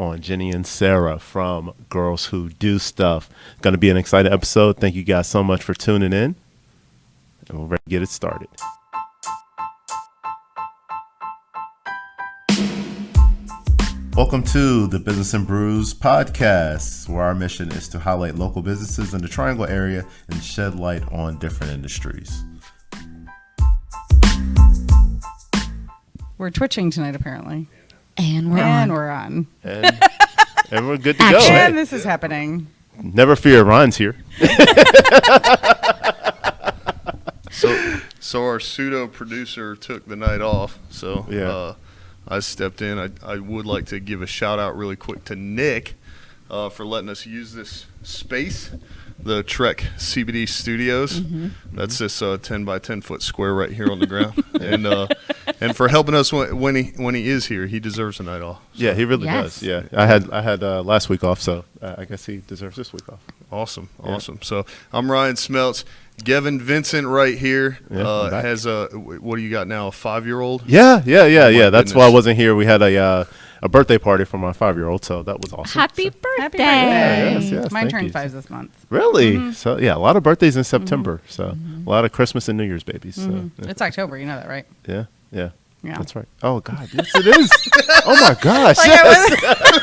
on Jenny and Sarah from Girls Who Do Stuff. Going to be an exciting episode. Thank you guys so much for tuning in. And we're ready to get it started. Welcome to the Business and Brews podcast, where our mission is to highlight local businesses in the Triangle area and shed light on different industries. We're twitching tonight, apparently. And we're on. And we're good to go. And this is happening. Never fear, Ron's here. So our pseudo producer took the night off. So Yeah. I stepped in. I would like to give a shout out really quick to Nick for letting us use this space, the Trek CBD Studios. Mm-hmm. That's this 10 by 10 foot square right here on the ground, and for helping us when he is here. He deserves a night off. Yeah, he really Yes. does. Yeah, I had last week off, so I guess he deserves this week off. Awesome. So I'm Ryan Smeltz. Gavin Vincent right here has what do you got now? A 5-year-old? Yeah. That's goodness. why I wasn't here. We had a birthday party for my 5-year-old, so that was awesome. Happy So- birthday. Happy birthday. Yes, Mine thank turned you. 5 this month. Really? So yeah, a lot of birthdays in September. So a lot of Christmas and New Year's babies. So yeah. It's October, you know that, right? Yeah. Yeah. That's right. Oh God, yes it is. Oh my gosh. Like Yes.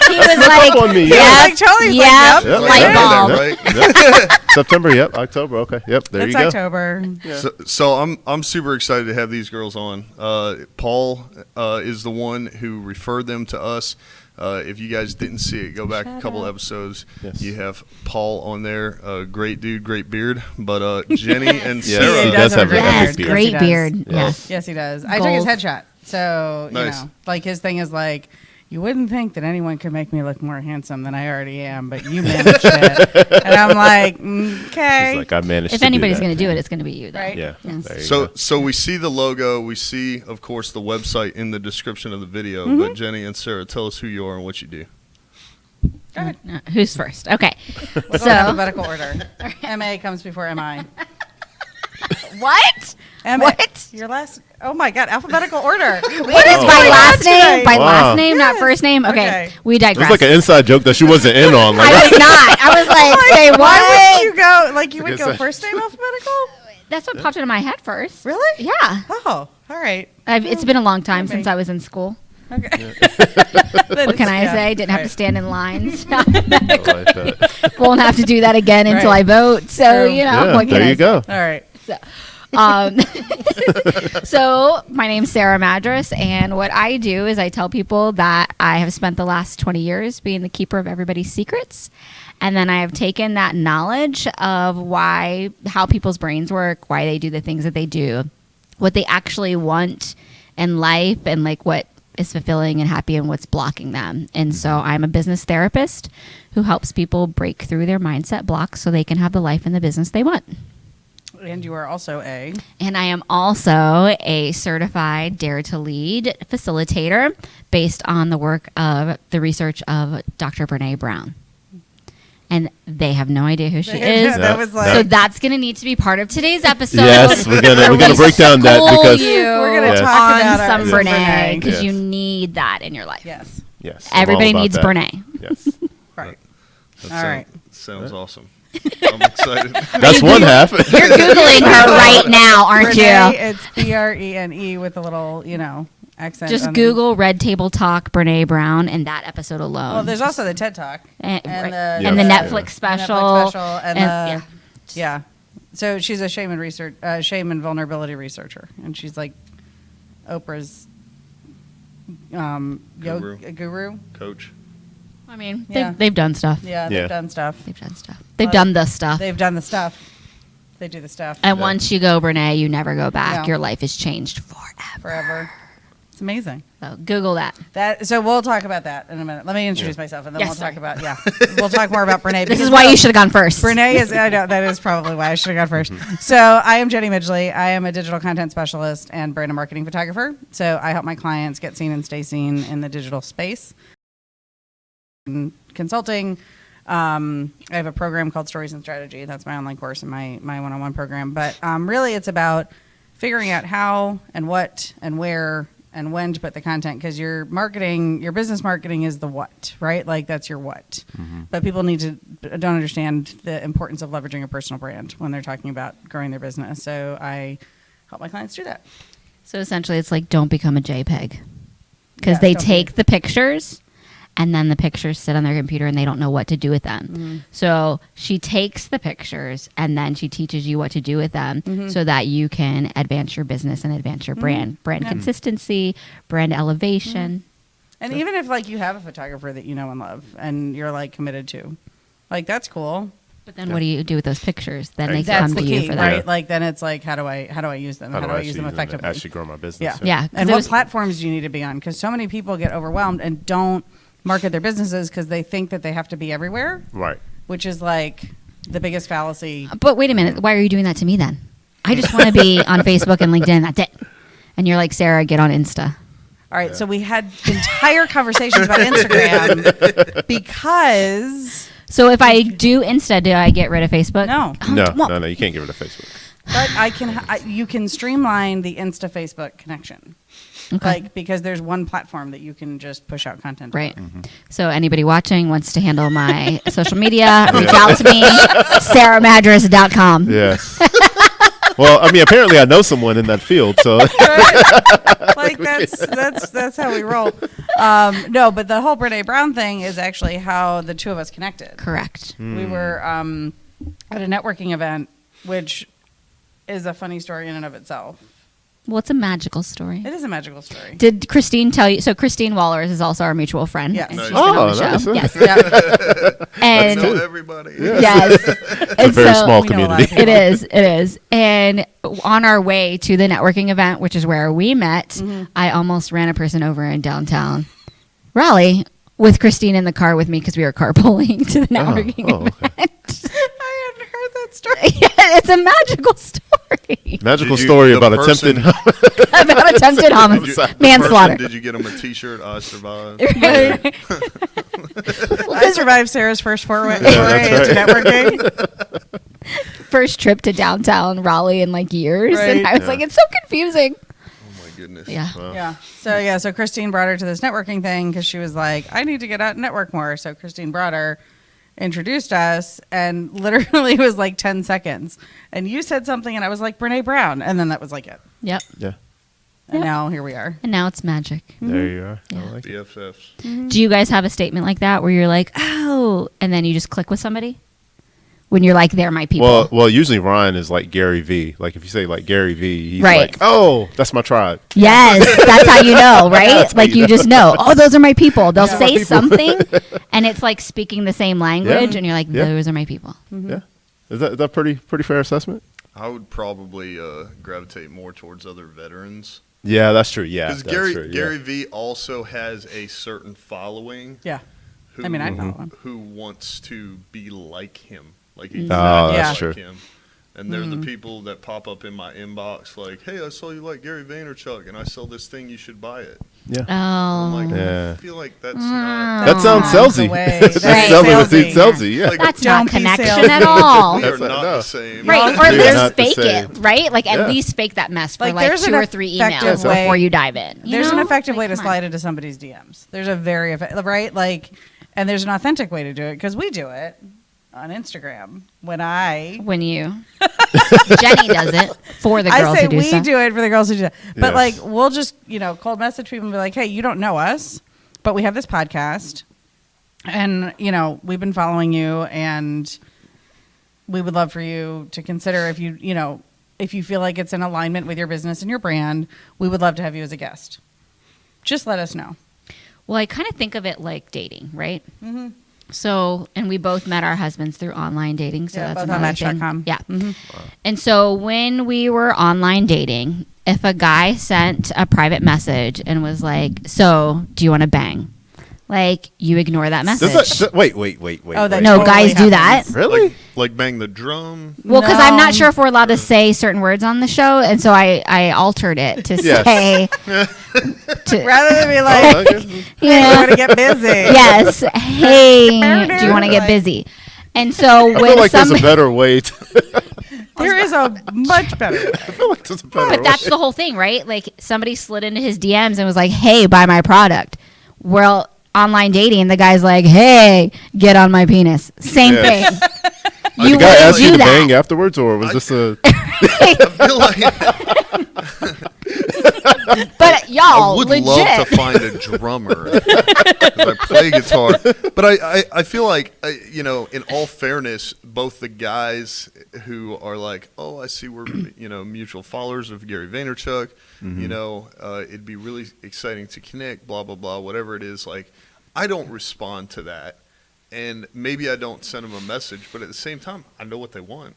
He was like, on me. yeah, Yeah. Like Tony's yeah, like, Yep. light Yeah. bulb. Right? Yep. September. Yep. October. Okay. Yep. There It's you go. October. Yeah. So I'm super excited to have these girls on. Paul is the one who referred them to us. If you guys didn't see it, go back a couple episodes. Yes. You have Paul on there. Great dude, great beard. But Jenny and Yes, Sarah. he does have a Yes, epic beard. great Yes, he does. beard. Yes. Yes. Yes, he does. I took his Goals. headshot. So, you Nice. know, like his thing is like, you wouldn't think that anyone could make me look more handsome than I already am, but you managed it. And I'm like, okay. It's like I managed. If to anybody's do going that. to do it, it's going to be you, though. Right. Yeah. Yes. There you So go. we see the logo. We see, of course, the website in the description of the video. Mm-hmm. But Jenny and Sarah, tell us who you are and what you do. Go ahead. Who's first? Okay. We'll go in So, alphabetical order. MA comes before MI. what? MA. What? Your last, oh my God, alphabetical order. What is Oh. my last name? today. By Wow. last name, not Yes. first name? Okay. Okay. We It digress. was like an inside joke that she wasn't in on. Like, I was not. I was like, say Why what? would you go, like you would Like I go said- first name alphabetical? That's what popped into my head first. Really? Yeah. Oh, all right. It's been a long time Okay. since I was in school. Okay. What can I say? Didn't have to stand in lines. I like that. Won't have to do that again until Right. I vote. So, True. you know, Yeah, what can there I you go. All right. Um, so my name's Sarah Madras, and what I do is I tell people that I have spent the last 20 years being the keeper of everybody's secrets. And then I have taken that knowledge of how people's brains work, why they do the things that they do, what they actually want in life, and like what is fulfilling and happy and what's blocking them. And so I'm a business therapist who helps people break through their mindset blocks so they can have the life and the business they want. And you are also a. And I am also a certified Dare to Lead facilitator based on the work of the research of Dr. Brene Brown. And they have no idea who she is. That was like. So that's going to need to be part of today's episode. Yes, we're gonna where we break down that school because you We're gonna Yes. talk on about some our Brene because Yes. you need that in your life. Yes. yes, I'm all Everybody about needs that. Brene. Yes, Right. That All right. Sounds awesome. I'm excited. that's one half. You're Googling her right now, aren't Brene, you? it's Brene with a little, accent. Just on Google Red Table Talk Brene Brown and that episode alone. Well, there's also the TED Talk. and, and right. the- And the Yeah. Netflix special. Netflix special and yeah. Yeah. So she's a shame and vulnerability researcher, and she's like Oprah's guru. Coach. I mean, Yeah. they've done stuff. Yeah, Yeah. they've done stuff. They've done stuff. They've done the stuff. They've done the stuff. They do the stuff And once you go, Brene, you never go back. No. Your life is changed forever. forever. It's amazing. So Google that. So we'll talk about that in a minute. Let me introduce myself, and then Yes, we'll sorry. talk about we'll talk more about Brene. This because is why you should have gone first. Brene is, I know, that is probably why I should have gone first. So I am Jenny Midgley. I am a digital content specialist and brand and marketing photographer. So I help my clients get seen and stay seen in the digital space. And consulting. I have a program called Stories and Strategy. That's my online course and my one-on-one program. But really it's about figuring out how and what and where and when to put the content, because your marketing, your business marketing is the what, right? Like that's your what. But people don't understand the importance of leveraging a personal brand when they're talking about growing their business. So I help my clients do that. So essentially, it's like don't become a JPEG because Yes, they don't take the pictures and then the pictures sit on their computer and they don't know what to do with them. So she takes the pictures and then she teaches you what to do with them so that you can advance your business and advance your brand consistency, brand elevation. And even if like you have a photographer that you know and love and you're like committed to, like that's cool. But then what do you do with those pictures? Then they That's come the to key, you for that. right? Like then it's like how do I use them? How do I use them effectively? Actually grow my business. Yeah. Yeah. 'cause And it what was- platforms do you need to be on? Because so many people get overwhelmed and don't market their businesses because they think that they have to be everywhere, Right. which is like the biggest fallacy. But wait a minute. Why are you doing that to me then? I just want to be on Facebook and LinkedIn. That's it. And you're like, Sarah, get on Insta. All right, so we had entire conversations about Instagram because So if I do Insta, do I get rid of Facebook? no, No, you can't get rid of Facebook. but you can streamline the Insta Facebook connection. Okay. Like because there's one platform that you can just push out content. Right. Mm-hmm. So anybody watching wants to handle my social media, reach out to me, sarahmadras.com. Yes. Well, I mean, apparently I know someone in that field, so Like that's how we roll. No, but the whole Brene Brown thing is actually how the two of us connected. Correct. We were at a networking event, which is a funny story in and of itself. Well, it's a magical story. It is a magical story. Did Christine tell you? So Christine Wallers is also our mutual friend. Yes. And Nice. she's been on the Oh, show. nice. Yes. Yeah. I And know everybody. yes. it's a very small we know a lot community. of It is. It is. And on our way to the networking event, which is where we met, I almost ran a person over in downtown Raleigh with Christine in the car with me because we were carpooling to the networking okay. I event. hadn't heard that story. Yeah, it's a magical story Magical Did you- story the about person- attempted. about attempted Did you- homicide, the manslaughter. person, did you get him a T-shirt? I survived. I survived Sarah's first foray that's into networking. First trip to downtown Raleigh in like years, and Right. I was like, it's so confusing. Oh my goodness. Yeah. Yeah. So Christine brought her to this networking thing because she was like, I need to get out and network more. So Christine brought her, introduced us, and literally it was like 10 seconds. And you said something, and I was like, Brene Brown. And then that was like it. Yep. Yeah. And now here we are. And now it's magic. There you are. Yeah. I like it. BFFs. Do you guys have a statement like that where you're like, oh, and then you just click with somebody? When you're like, they're my people. Well, usually Ryan is like Gary V. Like if you say like Gary V, he's Right. like, oh, that's my tribe. Yes, that's how you know, right? That's how Like you you just know. Oh, those are my people. They'll Yeah. My say people. something, and it's like speaking the same language, and you're like, Yeah. those are my people. Yeah. Is that pretty fair assessment? I would probably gravitate more towards other veterans. Yeah, that's true. Yeah, Because that's Gary true. Gary V also has a certain following. Yeah. Who, I mean, I follow him. who wants to be like him, like exactly that's like true. him. And they're the people that pop up in my inbox like, "Hey, I saw you like Gary Vaynerchuk, and I sell this thing. You should buy it." Yeah. I'm Oh, like, Yeah. I feel like that's not. That sounds That's the salesy. way. That Right. sounds like a Salesy. salesy. Yeah. Like, that's Don't not be connection salesy. at all. we are That's not no. the same. Right, or They're at least not the fake same. it, right? Like Yeah. at least fake that mess for Like, like there's 2 an or 3 effective emails way- before you dive in. You There's know? an effective Like, way to come on. slide into somebody's DMs. There's a very effective, right? Like, and there's an authentic way to do it because we do it on Instagram. When you Jenny does it for the girls I say who do we stuff. do it for the girls who do that. But Yes. like, we'll just, cold message people and be like, hey, you don't know us, but we have this podcast and, we've been following you and we would love for you to consider if you feel like it's in alignment with your business and your brand, we would love to have you as a guest. Just let us know. Well, I kind of think of it like dating, right? Mm-hmm. So, and we both met our husbands through online dating. So Yeah, that's both on another thing. Match.com. Yeah. Mhm. And so when we were online dating, if a guy sent a private message and was like, so do you want to bang? Like, you ignore that Does message. wait. Oh, that wait. No, totally guys do happens. that. Really? Like bang the drum. Well, because I'm No. not sure if we're allowed to say certain words on the show. And so I altered it to Yes. say, Rather than be like, Oh, okay. you we're know, going to get busy. yes, hey, do you want to get Like- busy? And so I when feel like there's some a better way to. There is a much better way. I feel like there's a better But that's way. the whole thing, right? Like somebody slid into his DMs and was like, "Hey, buy my product." Well, online dating, the guy's like, "Hey, get on my penis." Same Yeah. thing. Did You the guy wouldn't ask you do to that. bang afterwards, or was this a? I feel like But I y'all, would legit. love to find a drummer 'cause I play guitar. But I feel like, you know, in all fairness, both the guys who are like, oh, I see we're, you know, mutual followers of Gary Vaynerchuk, you know, it'd be really exciting to connect, blah, blah, blah, whatever it is. Like, I don't respond to that. And maybe I don't send them a message, but at the same time, I know what they want.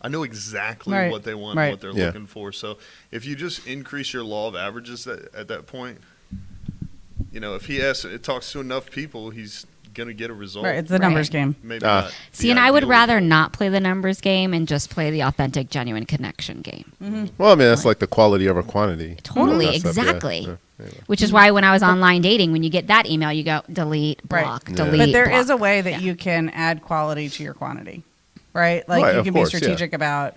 I know exactly Right. what they want, Right. and what they're Yeah. looking for. So if you just increase your law of averages at that point, you know, if he talks to enough people, he's going to get a result. Right, it's the numbers game. Maybe not. See, the and I would ideal rather result. not play the numbers game and just play the authentic, genuine connection game. Well, I mean, that's like the quality over quantity. Totally, That stuff, yeah. exactly. Yeah, anyway. Which is why when I was online dating, when you get that email, you go delete, Right. block, Yeah. delete. But there block. is a way that Yeah. you can add quality to your quantity, right? Like Right, you of can course, be yeah. strategic about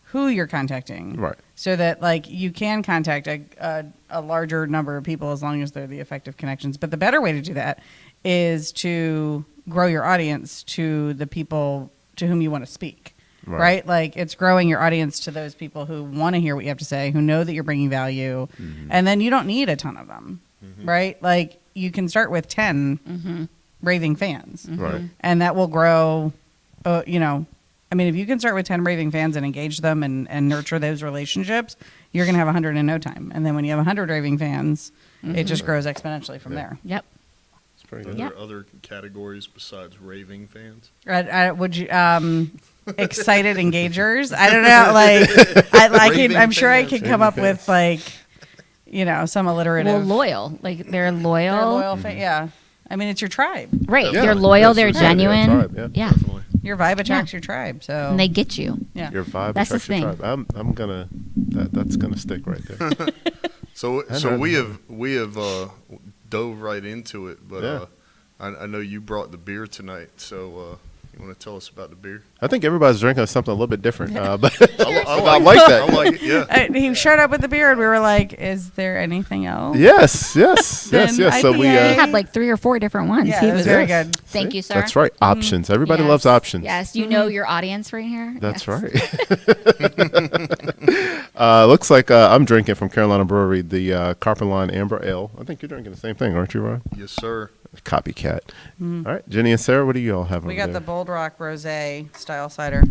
who you're contacting, Right. So that like you can contact a larger number of people as long as they're the effective connections. But the better way to do that is to grow your audience to the people to whom you want to speak. Right. Right? Like it's growing your audience to those people who want to hear what you have to say, who know that you're bringing value, and then you don't need a ton of them, right? Like you can start with 10 raving fans, Right. and that will grow. You know, I mean, if you can start with 10 raving fans and engage them and nurture those relationships, you're going to have 100 in no time. And then when you have 100 raving fans, it just grows exponentially from there. Yep. It's pretty Are good. Yep. there other categories besides raving fans? Would you excited engagers? I don't know. Like Raving I'm sure I fans. could come up with like, you know, some alliterative. Well, loyal. Like they're They're loyal. loyal yeah. I mean, it's your tribe. Right. Yeah, They're loyal. that's They're right. Yeah, genuine. tribe, yeah. Yeah. Definitely. Your vibe attracts your tribe. So And they get you. yeah. Your vibe That's the attracts your thing. tribe. I'm gonna that's gonna stick right there. So know. we have dove right into it, but Yeah. I know you brought the beer tonight, so you want to tell us about the beer? I think everybody's drinking something a little bit different, but I like that. I like it. Yeah. He showed up with the beer, and we were like, "Is there anything else?" yes. Then So we IPA. He had like 3 or 4 different ones. Yeah, He it was was very Yes. good. Thank you, sir. That's right. Options. Everybody Yes. loves options. Yes, you know your audience right here. That's Yes. right. Looks like I'm drinking from Carolina Brewery the Carpenter Line Amber Ale. I think you're drinking the same thing, aren't you, Ron? Yes, sir. Copycat. All right, Jenny and Sarah, what do you all have? We over got there? the Bold Rock Rosé style cider.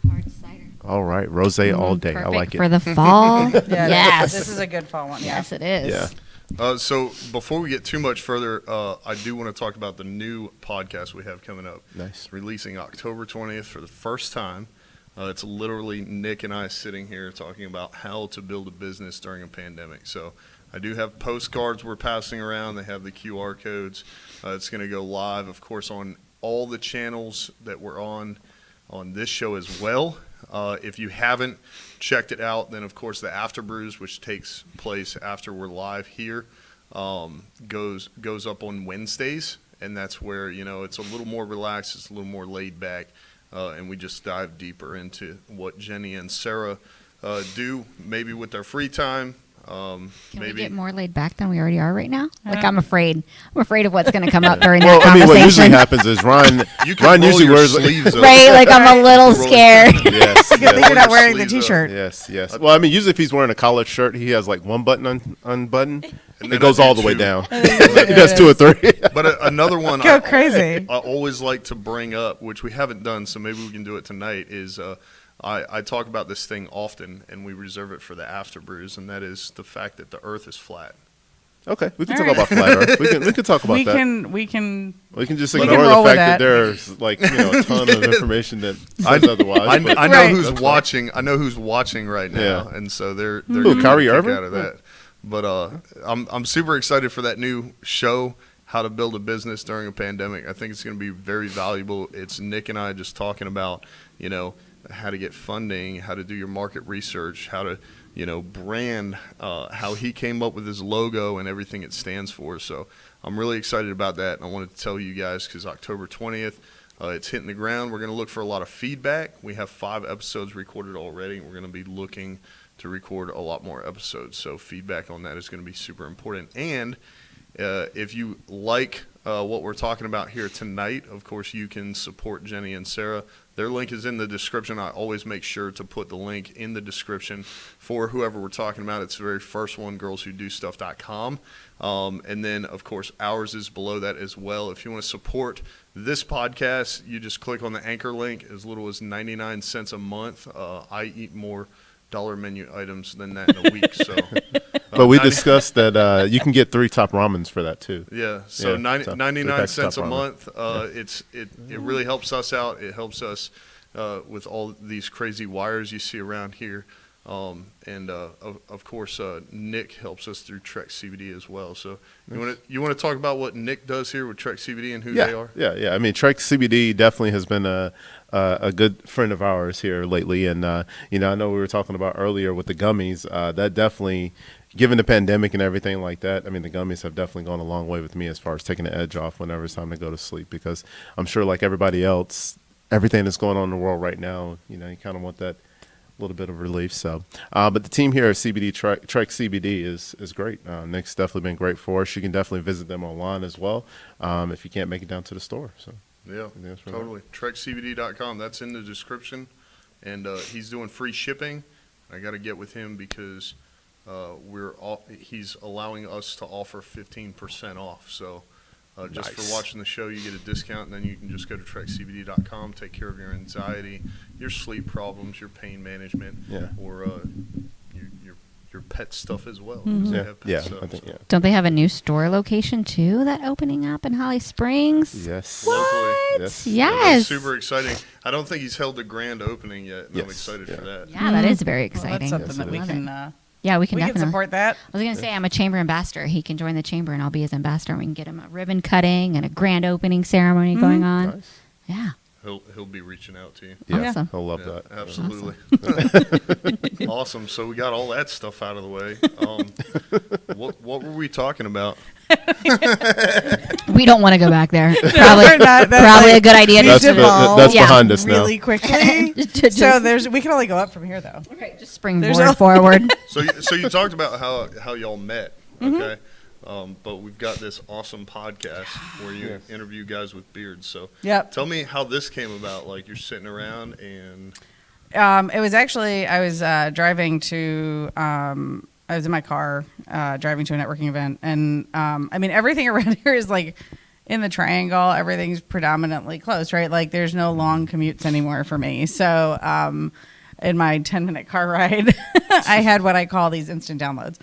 Hard cider. All right, rosé all day. Perfect I like it. for the fall. Yeah, yes. This is a good fall one. Yeah. Yes, it is. Yeah. So before we get too much further, I do want to talk about the new podcast we have coming up. Nice. It's releasing October 20th for the first time. It's literally Nick and I sitting here talking about how to build a business during a pandemic. So I do have postcards we're passing around. They have the QR codes. It's going to go live, of course, on all the channels that we're on this show as well. If you haven't checked it out, then, of course, the After Brews, which takes place after we're live here, goes up on Wednesdays. And that's where, you know, it's a little more relaxed. It's a little more laid back. And we just dive deeper into what Jenny and Sarah do, maybe with their free time. Can Maybe we get more laid back than we already are right now? Like I'm afraid. I'm afed of what's going to come up during Well, that I mean, what usually conversation. happes is Ron you can Ron roll usually your wears sleeves up. Right? Like I'm a little Roll- scared. yes, Good thing yes, you're not wearing the Sleeves up. T-shirt. yes. Well, I mean, usually if he's wearing a collared shirt, he has like one button unbuttoned. And It then goes I all do the way two. down. He does 2 or 3. But another one Go crazy. I always like to bring up, which we haven't done, so maybe we can do it tonight, is I talk about this thing often, and we reserve it for the After Brews, and that is the fact that the Earth is flat. Okay, we can All talk about flat Earth. We can talk about We that. can We can just we can ignore roll the with fact that that. there's like a ton of information that says otherwise. I but- know Right. who's That's fine. watching. I know who's watching right now, Yeah. and so they're Who, getting a Kyrie kick Irving? out of that. But I'm super excited for that new show, How to Build a Business During a Pandemic. I think it's going to be very valuable. It's Nick and I just talking about, you know, how to get funding, how to do your market research, how to, you know, brand, how he came up with his logo and everything it stands for. So I'm really excited about that, and I wanted to tell you guys because October 20th, It's hitting the ground. We're going to look for a lot of feedback. We have 5 episodes recorded already. We're going to be looking to record a lot more episodes. So feedback on that is going to be super important. And if you like what we're talking about here tonight, of course, you can support Jenny and Sarah. Their link is in the description. I always make sure to put the link in the description for whoever we're talking about. It's the very first one, girlswhodostuff.com. And then, of course, ours is below that as well. If you want to support this podcast, you just click on the anchor link as little as 99 cents a month. I eat more dollar menu items than that in a week. So, But we discussed that you can get 3 top ramens for that too. Yeah, so Yeah, 99 cents a top ramen. month. It really helps us out. It helps us with all these crazy wires you see around here. And of course, Nick helps us through Trek CBD as well. So you want to talk about what Nick does here with Trek CBD and who they are? Yeah. I mean, Trek CBD definitely has been a good friend of ours here lately. And, I know we were talking about earlier with the gummies, that definitely, given the pandemic and everything like that, I mean, the gummies have definitely gone a long way with me as far as taking the edge off whenever it's time to go to sleep, because I'm sure like everybody else, everything that's going on in the world right now, you kind of want that little bit of relief. So, but the team here at CBD Trek CBD is great. Nick's definitely been great for us. You can definitely visit them online as well if you can't make it down to the store. So Yeah, totally. TrekCBD.com. That's in the description, and he's doing free shipping. I got to get with him because he's allowing us to offer 15% off. So just for watching the show, you get a discount, and then you can just go to TrekCBD.com, take care of your anxiety, your sleep problems, your pain management, or your pet stuff as well. Mm-hmm. I think. Don't they have a new store location too that opening up in Holly Springs? Yes. Locally. Yes. Yes. That's super exciting. I don't think he's held the grand opening yet, and I'm excited for that. Yeah, that is very Well, exciting. that's something that we Love can. it. Yeah, we can We can definitely support that. I was going to say I'm a chamber ambassador. He can join the chamber, and I'll be his ambassador. We can get him a ribbon cutting and a grand opening ceremony going on. Nice. Yeah. He'll be reaching out to you. Yeah, Awesome. he'll love Yeah, that. absolutely. Awesome. So we got all that stuff out of the way. What were we talking about? We don't want to go back there. We're Probably, not. That's probably like- a good idea. That's, to that's Yeah. behind us now. really quickly. So we can only go up from here, though. Okay, just There's springboard a- forward. So you talked about how y'all met, okay? But we've got this awesome podcast where you interview guys with beards. So Yep. tell me how this came about. Like you're sitting around and It was actually I was driving to. I was in my car driving to a networking event, and I mean everything around here is like in the triangle. Everything's predominantly close, right? Like there's no long commutes anymore for me. So in my 10-minute car ride, I had what I call these instant downloads.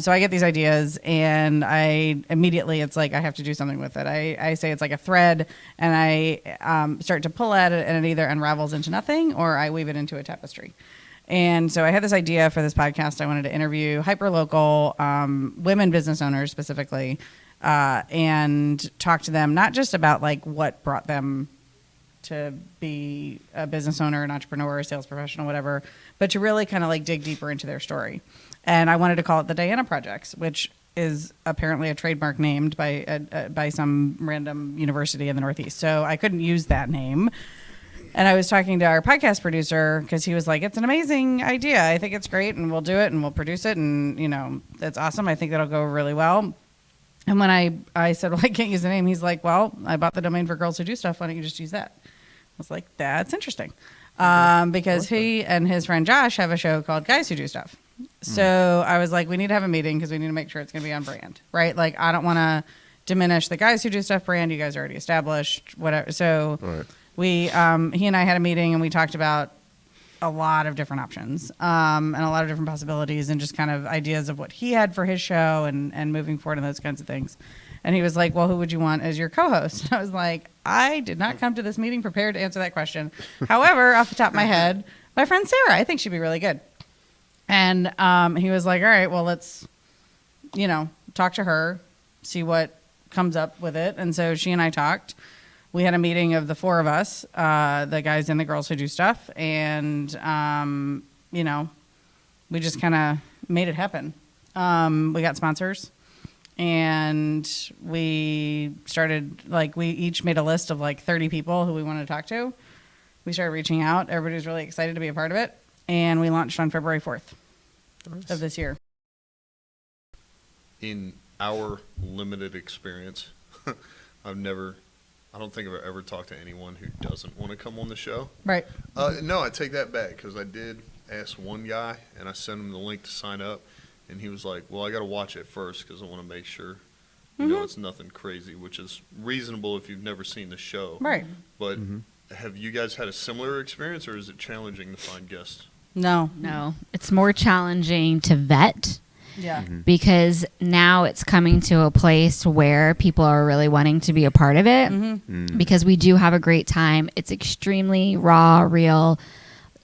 So I get these ideas, and I immediately, it's like I have to do something with it. I say it's like a thread, and I start to pull at it, and it either unravels into nothing or I weave it into a tapestry. And so I had this idea for this podcast. I wanted to interview hyper-local women business owners specifically, and talk to them not just about like what brought them to be a business owner, an entrepreneur, a sales professional, whatever, but to really kind of like dig deeper into their story. And I wanted to call it the Diana Projects, which is apparently a trademark named by some random university in the Northeast. So I couldn't use that name. And I was talking to our podcast producer because he was like, it's an amazing idea. I think it's great, and we'll do it, and we'll produce it, and, that's awesome. I think that'll go really well. And when I said, well, I can't use the name, he's like, well, I bought the domain for Girls Who Do Stuff. Why don't you just use that? I was like, that's interesting. Because he and his friend Josh have a show called Guys Who Do Stuff. So I was like, we need to have a meeting because we need to make sure it's going to be on brand, right? Like, I don't want to diminish the Guys Who Do Stuff brand. You guys are already established, whatever. So he and I had a meeting, and we talked about a lot of different options and a lot of different possibilities, and just kind of ideas of what he had for his show and moving forward and those kinds of things. And he was like, well, who would you want as your co-host? And I was like, I did not come to this meeting prepared to answer that question. However, off the top of my head, my friend Sarah, I think she'd be really good. And he was like, all right, well, let's, talk to her, see what comes up with it. And so she and I talked. We had a meeting of the 4 of us, the guys and the girls who do stuff. And, we just kind of made it happen. We got sponsors. and we started, like, we each made a list of like 30 people who we wanted to talk to. We started reaching out. Everybody was really excited to be a part of it. And we launched on February 4th of this year. In our limited experience, I don't think I've ever talked to anyone who doesn't want to come on the show. Right. No, I take that back, because I did ask one guy, and I sent him the link to sign up, and he was like, well, I got to watch it first because I want to make sure, you know, it's nothing crazy, which is reasonable if you've never seen the show. Right. But have you guys had a similar experience, or is it challenging to find guests? No. No, it's more challenging to vet Yeah. because now it's coming to a place where people are really wanting to be a part of it because we do have a great time. It's extremely raw, real,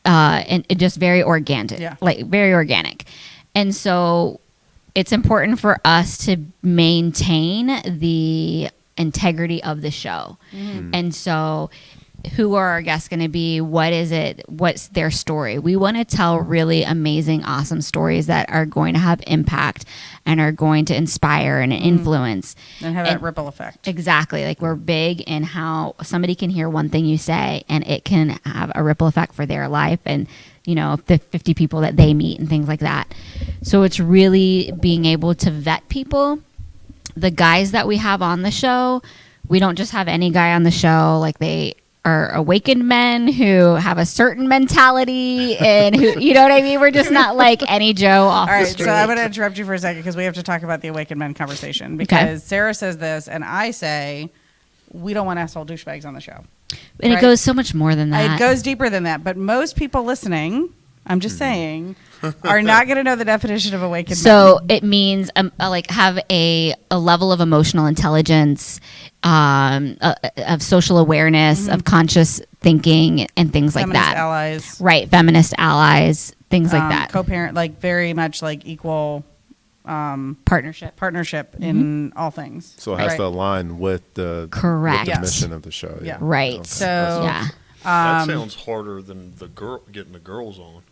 and just very organic. Yeah. Like very organic. And so it's important for us to maintain the integrity of the show. And so who are our guests going to be? What is it? What's their story? We want to tell really amazing, awesome stories that are going to have impact and are going to inspire and influence. And have that ripple effect. Exactly. Like we're big in how somebody can hear one thing you say and it can have a ripple effect for their life and, you know, the 50 people that they meet and things like that. So it's really being able to vet people. The guys that we have on the show, we don't just have any guy on the show. Like they are awakened men who have a certain mentality and who, you know what I mean? We're just not like any Joe off All the right, street. so I'm going to interrupt you for a second because we have to talk about the awakened men conversation because Sarah says this and I say we don't want asshole douchebags on the show. And right? it goes so much more than that. It goes deeper than that, but most people listening, I'm just saying, are not going to know the definition of awakened men. So it means like have a level of emotional intelligence, of social awareness, of conscious thinking, and things like Feminist that. allies. Right, feminist allies, things like that. Co-parent, like very much like equal Partnership. in all things. So it has right? to align with the Correct. with the Yes. mission of the show. Yeah. Right. Okay. So Yeah. That sounds harder than getting the girls on.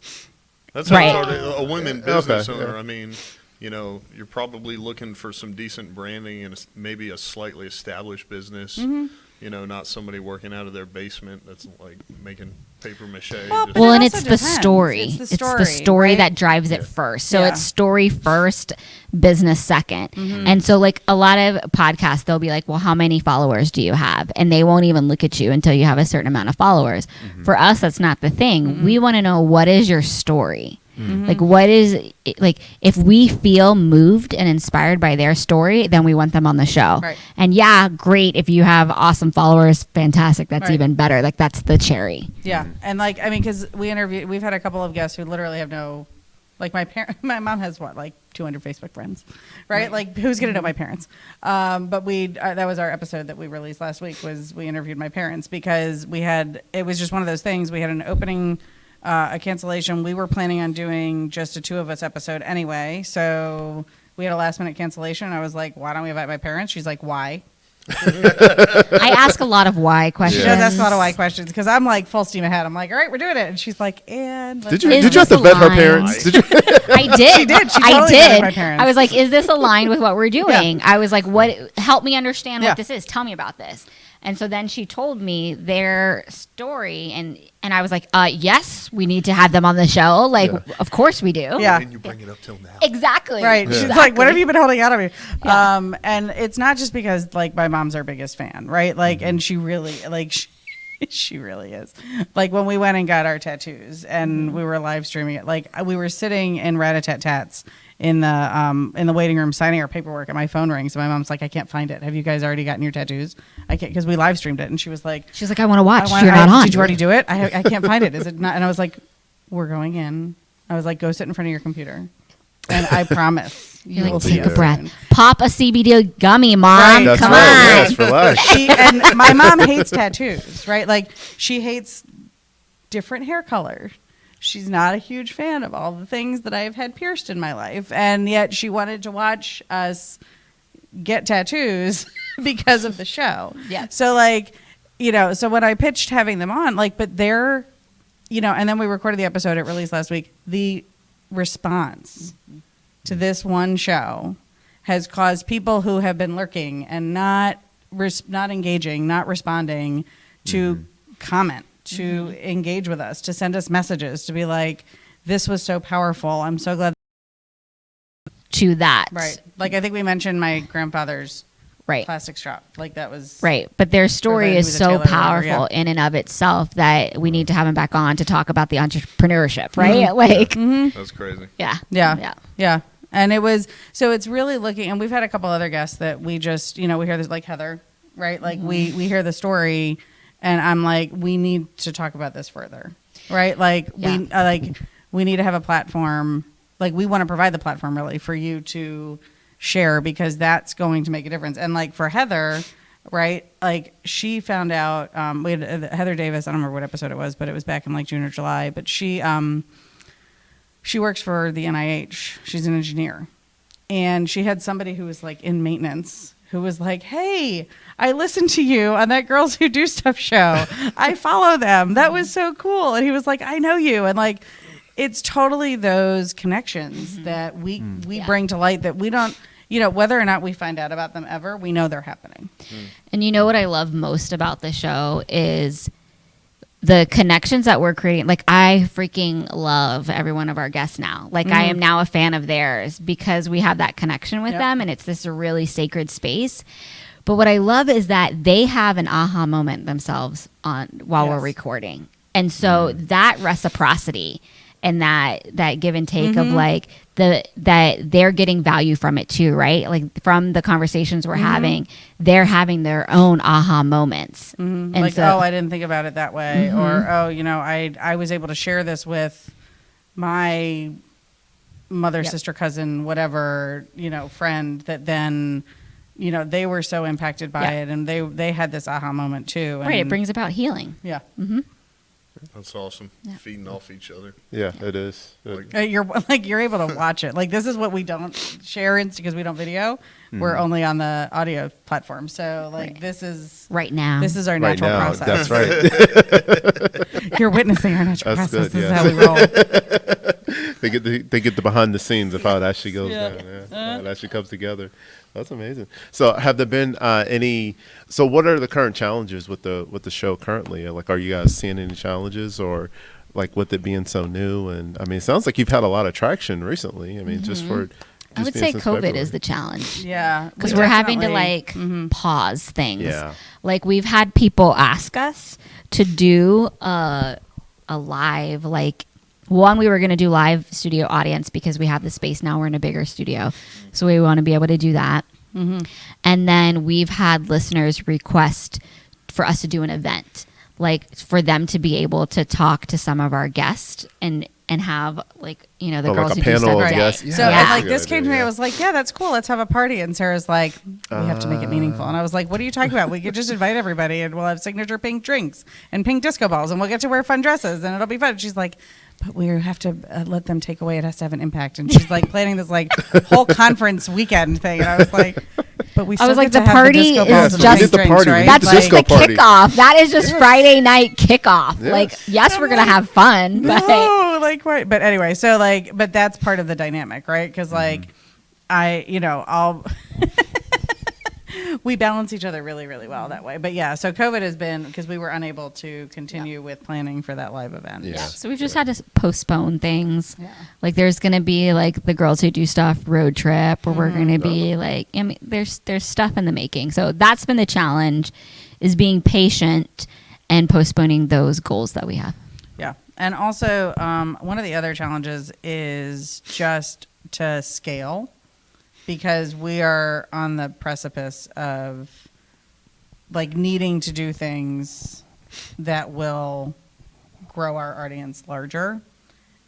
That sounds Right. harder. A women business Okay, owner, yeah. I mean, you know, you're probably looking for some decent branding and maybe a slightly established business. You know, not somebody working out of their basement that's like making paper mache. Well, just- but Well, it and also it's the depends. story. It's It's the the story, story right? that drives it first. So Yeah. it's story first, business second. And so, like a lot of podcasts, they'll be like, "Well, how many followers do you have?" And they won't even look at you until you have a certain amount of followers. For us, that's not the thing. We want to know what is your story. Like, what is like? If we feel moved and inspired by their story, then we want them on the show. Right. And yeah, great. If you have awesome followers, fantastic. That's Right. even better. Like that's the cherry. Yeah, and like I mean, because we've had a couple of guests who literally have no, like my mom has what, like 200 Facebook friends, right? Like who's gonna know my parents? But that was our episode that we released last week. Was we interviewed my parents because it was just one of those things. We had an opening, a cancellation. We were planning on doing just a 2 of us episode anyway, so we had a last minute cancellation. I was like, why don't we invite my parents? She's like, why? I ask a lot of why questions. She does ask a lot of why questions because I'm like full steam ahead. I'm like, all right, we're doing it, and she's like, and let's Did you Is did you have to this vet her aligned? parents? Did you? I did. She did. She I totally did. vetted my parents. I was like, "Is this aligned with what we're doing?" I was like, "What? Help me understand Yeah. what this is. Tell me about this." And so then she told me their story, and I was like, "Yes, we need to have them on the show. Like, Yeah. of course we do." Yeah. Why didn't you bring it up till now? Exactly. Right. Yeah. She's like, what have you been holding out on me? Yeah. And it's not just because like my mom's our biggest fan, right? Like, and she really like she really is. Like when we went and got our tattoos and we were live streaming it, like we were sitting in Rat-a-tat-tats in the waiting room signing our paperwork and my phone rings and my mom's like, I can't find it. Have you guys already gotten your tattoos? I can't, because we live streamed it. And she was like, She's like, "I want to watch. I You're not on." Did you already do it? I can't find it. Is it not? And I was like, we're going in. I was like, go sit in front of your computer. And I promise you You're will like, see take a it breath. soon. Pop a CBD gummy, mom. Right. That's Come right. on. Yes, relax. And my mom hates tattoos, right? Like she hates different hair color. She's not a huge fan of all the things that I've had pierced in my life. And yet she wanted to watch us get tattoos because of the show. Yeah. So like, you know, so when I pitched having them on, like, but they're, you know, and then we recorded the episode, it released last week. The response to this one show has caused people who have been lurking and not engaging, not responding, to comment, to engage with us, to send us messages, to be like, this was so powerful. I'm so glad. To that. Right. Like, I think we mentioned my grandfather's Right. plastic shop. Like, that was. Right. But their story Or is who's a so tailor or whatever, powerful yeah. in and of itself that we need to have him back on to talk about the entrepreneurship, right? Like, That's crazy. yeah. Yeah. Yeah. Yeah. And it was, so it's really looking, and we've had a couple other guests that we just, we hear this, like Heather, right? Like we hear the story and I'm like, we need to talk about this further, right? Like we need to have a platform. Like, we want to provide the platform really for you to share, because that's going to make a difference. And like for Heather, right? Like, she found out, we had Heather Davis, I don't remember what episode it was, but it was back in like June or July, but she works for the NIH. She's an engineer. And she had somebody who was like in maintenance who was like, hey, I listened to you on that Girls Who Do Stuff show. I follow them. That was so cool. And he was like, I know you. And like, it's totally those connections that we bring to light that we don't, whether or not we find out about them ever, we know they're happening. And you know what I love most about the show is the connections that we're creating. Like, I freaking love every one of our guests now. Like, I am now a fan of theirs because we have that connection with them, and it's this really sacred space. But what I love is that they have an aha moment themselves while we're recording. And so that reciprocity and that give and take of like that they're getting value from it too, right? Like, from the conversations we're having, they're having their own aha moments. And Like, so, oh, I didn't think about it that way. Or, oh, I was able to share this with my mother, sister, cousin, whatever, friend, that then, they were so impacted by it, and they had this aha moment too. And right, it brings about healing. Yeah. That's awesome. Feeding off each other. Yeah, it is. You're able to watch it. Like, this is what we don't share because we don't video. We're only on the audio platform. So like this is right now. This is our Right natural now, process. that's right. You're witnessing our natural That's process. good, This yes. is how we roll. They get the behind the scenes of how it actually goes down. Yeah. How it actually comes together. That's amazing. So, have there been any? So, what are the current challenges with the show currently? Like, are you guys seeing any challenges, or like with it being so new? And I mean, it sounds like you've had a lot of traction recently. I mean, just for I would being say since COVID February. is the challenge. Yeah, Because we we're having to definitely- like pause things. Yeah. Like, we've had people ask us to do a live, like, one, we were going to do live studio audience because we have the space now. We're in a bigger studio. So we want to be able to do that. And then we've had listeners request for us to do an event, like for them to be able to talk to some of our guests and have, like, the Oh, girls like a who do panel stuff of day. guests? So Yeah, and that's like a this good came to me, idea. I was like, yeah, that's cool. Let's have a party. And Sarah's like, we have to make it meaningful. And I was like, what are you talking about? We could just invite everybody and we'll have signature pink drinks and pink disco balls and we'll get to wear fun dresses and it'll be fun. And she's like, but we have to let them take away. It has to have an impact. And she's like planning this like whole conference weekend thing. And I was like, but we still was like, get to the have party disco is balls and just- pink the drinks, party. We right? need That's the just disco the party. kickoff. That is just Friday night kickoff. Yes. Like, yes, we're going to have fun. But No, like, right. But anyway, so like, but that's part of the dynamic, right? Because like, I'll we balance each other really, really well that way. But yeah, so COVID has been because we were unable to continue with planning for that live event. Yeah. So we've just had to postpone things. Yeah. Like, there's going to be like the Girls Who Do Stuff road trip where we're going to be like, I mean, there's stuff in the making. So that's been the challenge, is being patient and postponing those goals that we have. Yeah. And also, one of the other challenges is just to scale, because we are on the precipice of like needing to do things that will grow our audience larger,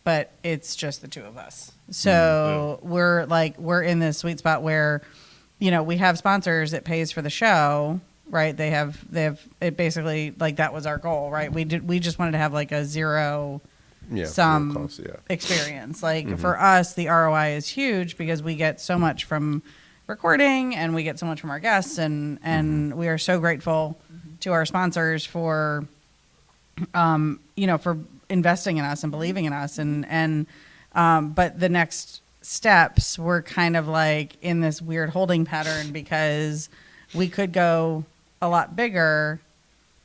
but it's just the two of us. So we're in this sweet spot where, we have sponsors. It pays for the show, right? They have it basically, like, that was our goal, right? We just wanted to have like a zero sum cost, yeah. experience. Like for us, the ROI is huge because we get so much from recording and we get so much from our guests, and we are so grateful to our sponsors for for investing in us and believing in us, and but the next steps, we're kind of like in this weird holding pattern because we could go a lot bigger,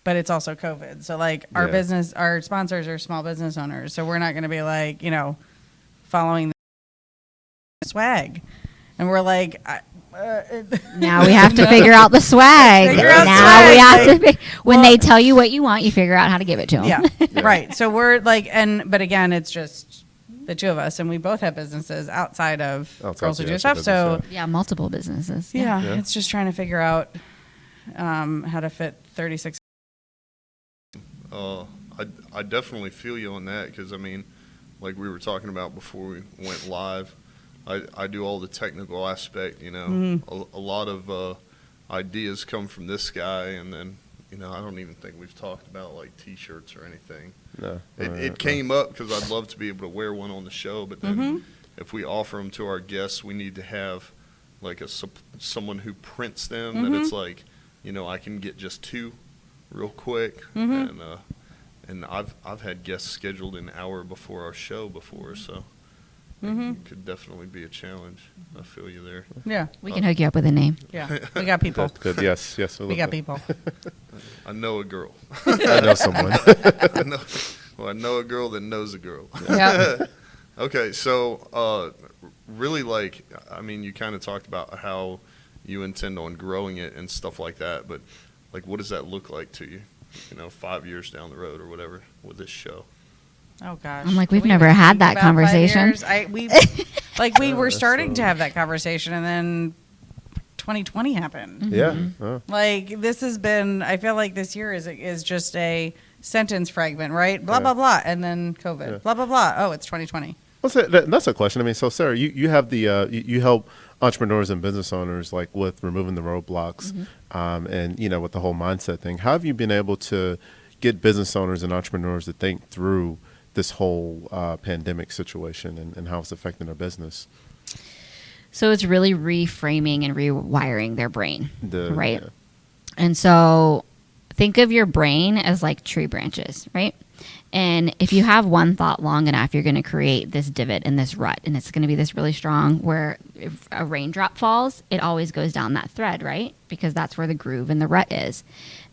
but it's also COVID. So like our business, our sponsors are small business owners. So we're not going to be like, you know, following the swag. And we're like, now we have to figure out the swag. Figure out now swag. we have Like, to when they tell you what you want, you figure out how to give it to them. yeah, right. So we're like, but again, it's just the two of us, and we both have businesses outside of Girls Who Do Stuff. So yeah, multiple businesses. yeah, it's just trying to figure out how to fit 36. I definitely feel you on that because, I mean, like we were talking about before we went live, I do all the technical aspect, you know. A lot of ideas come from this guy, and then, you know, I don't even think we've talked about, like, T-shirts or anything. No. It came up because I'd love to be able to wear one on the show, but then if we offer them to our guests, we need to have, like, someone who prints them that it's like, you know, I can get just 2 real quick, and I've had guests scheduled an hour before our show before, so it could definitely be a challenge. I feel you there. Yeah, We can hook you up with a name. yeah, we got people. Good. Yes. We got people. I know a girl. I know someone. I know a girl that knows a girl. Yeah. Okay, so really, like, I mean, you kind of talked about how you intend on growing it and stuff like that, but like, what does that look like to you? You know, 5 years down the road or whatever with this show. Oh gosh. I'm like, Can we've we never even had think that about 5 conversation. years? We were starting to have that conversation, and then 2020 happened. Yeah. Like this has been. I feel like this year is just a sentence fragment, right? Blah blah blah, and then COVID. Yeah. Blah blah blah. Oh, it's 2020. Well, so that's a question. I mean, so Sarah, you have the you help entrepreneurs and business owners like with removing the roadblocks, and you know, with the whole mindset thing. How have you been able to get business owners and entrepreneurs to think through this whole pandemic situation and how it's affecting their business? So it's really reframing and rewiring their brain, right? Yeah. And so think of your brain as like tree branches, right? And if you have one thought long enough, you're going to create this divot and this rut. And it's going to be this really strong where if a raindrop falls, it always goes down that thread, right? Because that's where the groove and the rut is.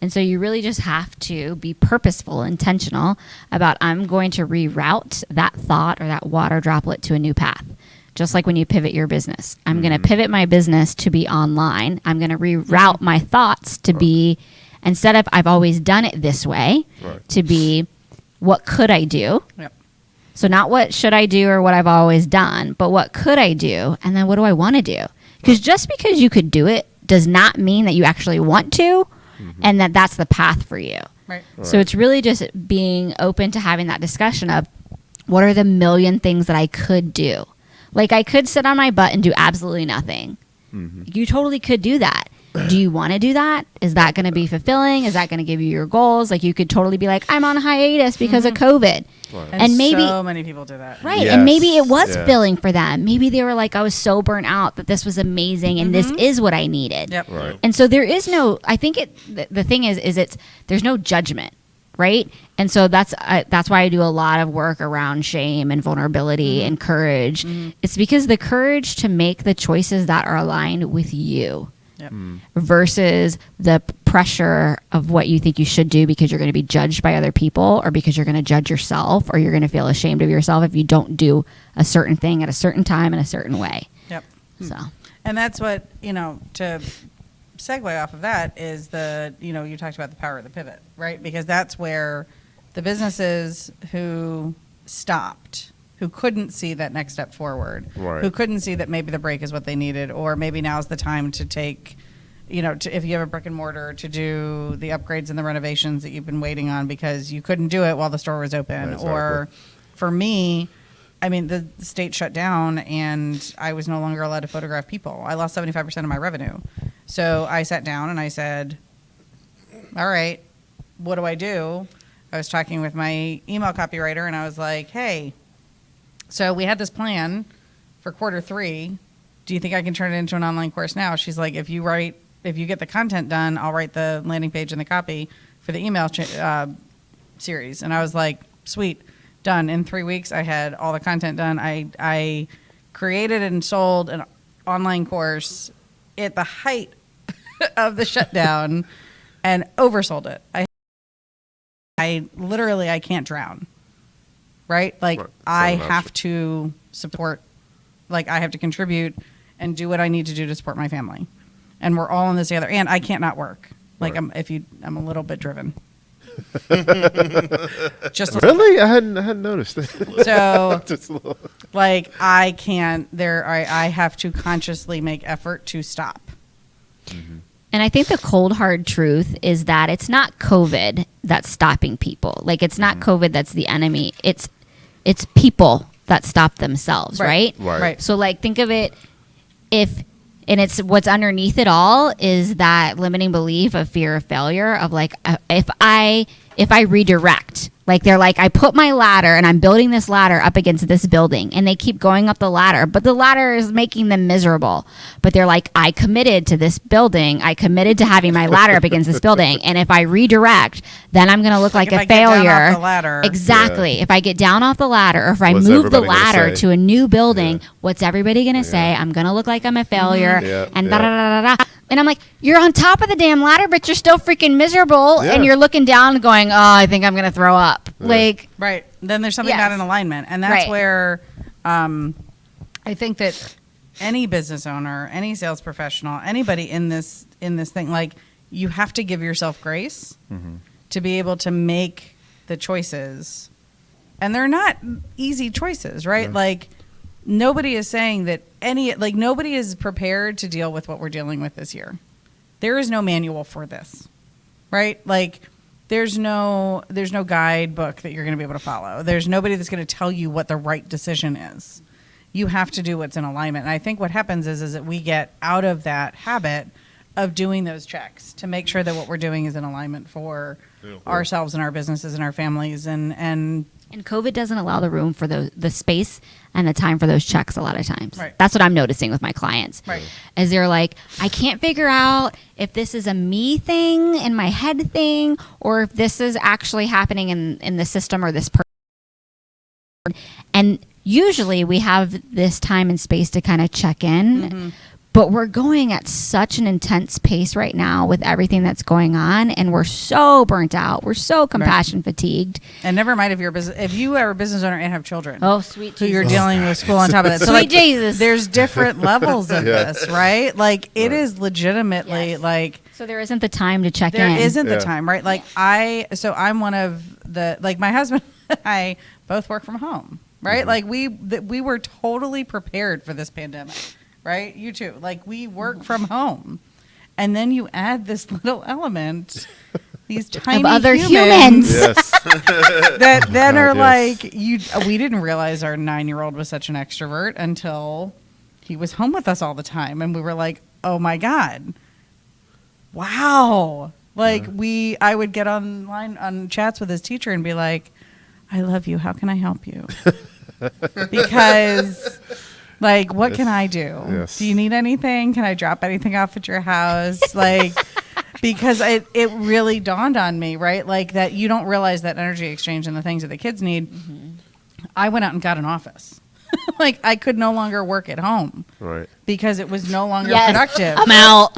And so you really just have to be purposeful, intentional about I'm going to reroute that thought or that water droplet to a new path. Just like when you pivot your business. I'm going to pivot my business to be online. I'm going to reroute my thoughts to be, instead of I've always done it this way, to be what could I do? Yep. So not what should I do or what I've always done, but what could I do? And then what do I want to do? Because just because you could do it does not mean that you actually want to and that that's the path for you. Right. So it's really just being open to having that discussion of what are the million things that I could do? Like I could sit on my butt and do absolutely nothing. You totally could do that. Do you want to do that? Is that going to be fulfilling? Is that going to give you your goals? Like you could totally be like, I'm on a hiatus because of COVID. And maybe so many people do that. right. Yes. And maybe it was Yeah. filling for them. Maybe they were like, I was so burnt out that this was amazing and this is what I needed. Yep. Right. And so there is no, I think the thing is there's no judgment, right? And so that's why I do a lot of work around shame and vulnerability and courage. It's because the courage to make the choices that are aligned with you Yep. versus the pressure of what you think you should do because you're going to be judged by other people or because you're going to judge yourself or you're going to feel ashamed of yourself if you don't do a certain thing at a certain time in a certain way. Yep. So And that's what, to segue off of that is you talked about the power of the pivot, right? Because that's where the businesses who stopped, who couldn't see that next step forward, Right. who couldn't see that maybe the break is what they needed, or maybe now's the time to take, if you have a brick and mortar, to do the upgrades and the renovations that you've been waiting on because you couldn't do it while the store was open. Exactly. Or for me, I mean, the state shut down and I was no longer allowed to photograph people. I lost 75% of my revenue. So I sat down and I said, all right, what do I do? I was talking with my email copywriter and I was like, hey, so we had this plan for Q3. Do you think I can turn it into an online course now? She's like, if you get the content done, I'll write the landing page and the copy for the email series. And I was like, sweet, done. In 3 weeks, I had all the content done. I created and sold an online course at the height of the shutdown and oversold it. I literally, I can't drown, right? Like Right. I Sound have option. to support, like I have to contribute and do what I need to do to support my family. And we're all in this together. And I can't not work. Like Right. I'm a little bit driven. Just Really? I hadn't noticed that. so Just a little. like I can't I have to consciously make effort to stop. And I think the cold hard truth is that it's not COVID that's stopping people. Like it's not COVID that's the enemy. It's people that stop themselves, right? Right. So like think of it and it's what's underneath it all is that limiting belief of fear of failure of like if I redirect, like they're like I put my ladder and I'm building this ladder up against this building and they keep going up the ladder, but the ladder is making them miserable. But they're like I committed to this building. I committed to having my ladder up against this building, and if I redirect, then I'm going to look like if a I get down failure. off the ladder. Exactly. If I get down off the ladder or if I What's move the everybody gonna ladder say? to a new building, Yeah. what's everybody going to say? I'm going to look like I'm a failure Yeah, and yeah. da da da da da. And I'm like, you're on top of the damn ladder, but you're still freaking miserable, Yeah. and you're looking down going, oh, I think I'm going to throw up. Like, Right. Then there's something Yes. not in alignment. And that's Right. where I think that any business owner, any sales professional, anybody in this thing, like you have to give yourself grace to be able to make the choices. And they're not easy choices, right? Yeah. Like nobody is saying that nobody is prepared to deal with what we're dealing with this year. There is no manual for this, right? Like there's no guidebook that you're going to be able to follow. There's nobody that's going to tell you what the right decision is. You have to do what's in alignment. And I think what happens is that we get out of that habit of doing those checks to make sure that what we're doing is in alignment for ourselves and our businesses and our families and COVID doesn't allow the room for the space and the time for those checks a lot of times. Right. That's what I'm noticing with my clients. Right. As they're like, I can't figure out if this is a me thing in my head thing or if this is actually happening in the system or this person. And usually we have this time and space to kind of check in. But we're going at such an intense pace right now with everything that's going on, and we're so burnt out. We're so compassion fatigued. and never mind if you are a business owner and have children. Oh, sweet So you're Jesus. dealing with school on top of that. So Sweet like, Jesus. there's different levels of Yeah. this, right? Like it Right. is legitimately Yes. like So there isn't the time to check there in. isn't the Yeah. time, right? Like I'm one of the like my husband and I both work from home, right? Like we were totally prepared for this pandemic, right? You too. Like we work from home, and then you add this little element. These tiny other humans Yes. that then God, are yes. like you. We didn't realize our 9-year-old was such an extrovert until he was home with us all the time, and we were like, "Oh my god, wow!" Like I would get online on chats with his teacher and be like, "I love you. How can I help you?" Because, like, what can I do? Yes. Do you need anything? Can I drop anything off at your house? Like. Because it really dawned on me, right? Like that you don't realize that energy exchange and the things that the kids need. I went out and got an office. Like I could no longer work at home Right. because it was no longer Yes. productive. I'm out.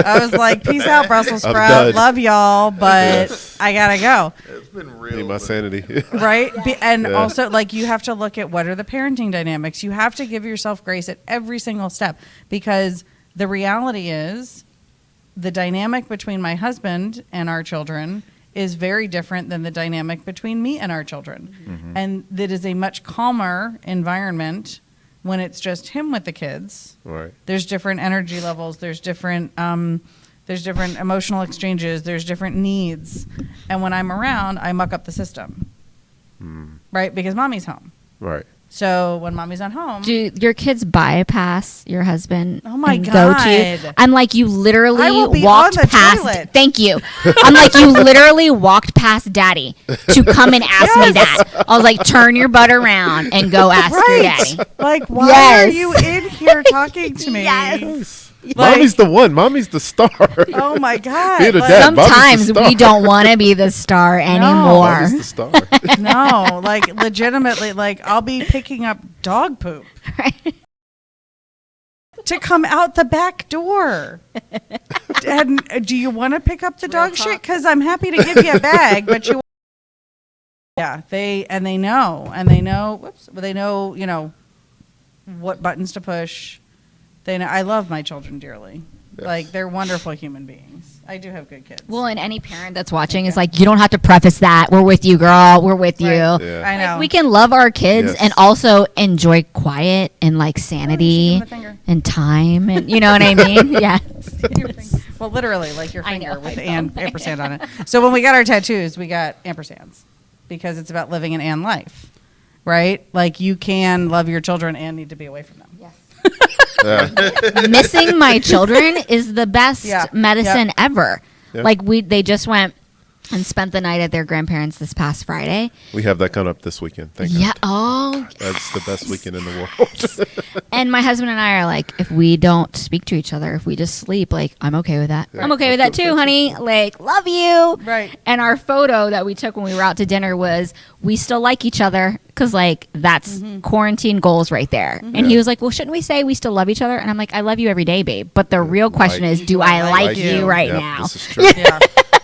I was like, peace out, Brussels I'm sprout. done. Love y'all, but Yes. I gotta go. It's been real. Need my but- sanity. Right? And Yeah. also, like, you have to look at what are the parenting dynamics. You have to give yourself grace at every single step because the reality is the dynamic between my husband and our children is very different than the dynamic between me and our children. And that is a much calmer environment when it's just him with the kids. Right. There's different energy levels. There's different emotional exchanges. There's different needs. And when I'm around, I muck up the system. Right? Because mommy's home. Right. So when mommy's not home, Do your kids bypass your husband? Oh my and Go to? God. I'm like, you literally I will be walked on the past. toilet. Thank you. I'm like, you literally walked past daddy to come and ask me that. I was like, turn your butt around and go ask your right? daddy. Like, why Yes. are you in here talking to me? Yes. Like- Mommy's the one. Mommy's the star. Oh my God. Being a Like, dad, Mommy's the Sometimes star. we don't want to be the star anymore. Mommy's the star. no, like legitimately, like I'll be picking up dog poop. Right? to come out the back door. And do you want to pick up the dog shit? Because I'm happy to give you a bag, but you. Yeah, they know, whoops, they know, what buttons to push. They know. I love my children dearly. Yes. Like, they're wonderful human beings. I do have good kids. Well, and any parent that's watching is like, you don't have to preface that. We're with you, girl. We're with you. Right. Yeah. I know. Like, we can love our kids Yes. and also enjoy quiet and like sanity the finger. and time, and you know what I mean? Yeah. Well, literally, like your I finger know, with I the know. ampersand on it. So when we got our tattoos, we got ampersands because it's about living an and life, right? Like, you can love your children and need to be away from them. Yes. Yeah. Missing my children is the best Yeah. medicine ever. Yeah. Like they just went and spent the night at their grandparents this past Friday. We have that coming up this weekend. Thank Yeah. God. Oh. That's the best weekend in the world. And my husband and I are like, if we don't speak to each other, if we just sleep, like, I'm okay with that. Yeah. I'm okay with that too, honey. Like, love you. Right. And our photo that we took when we were out to dinner was, we still like each other, because like that's quarantine goals right there. And he Yeah. was like, well, shouldn't we say we still love each other? And I'm like, I love you every day, babe. But the real question Like- is, do I like you right Yep, now? This is true. Yeah.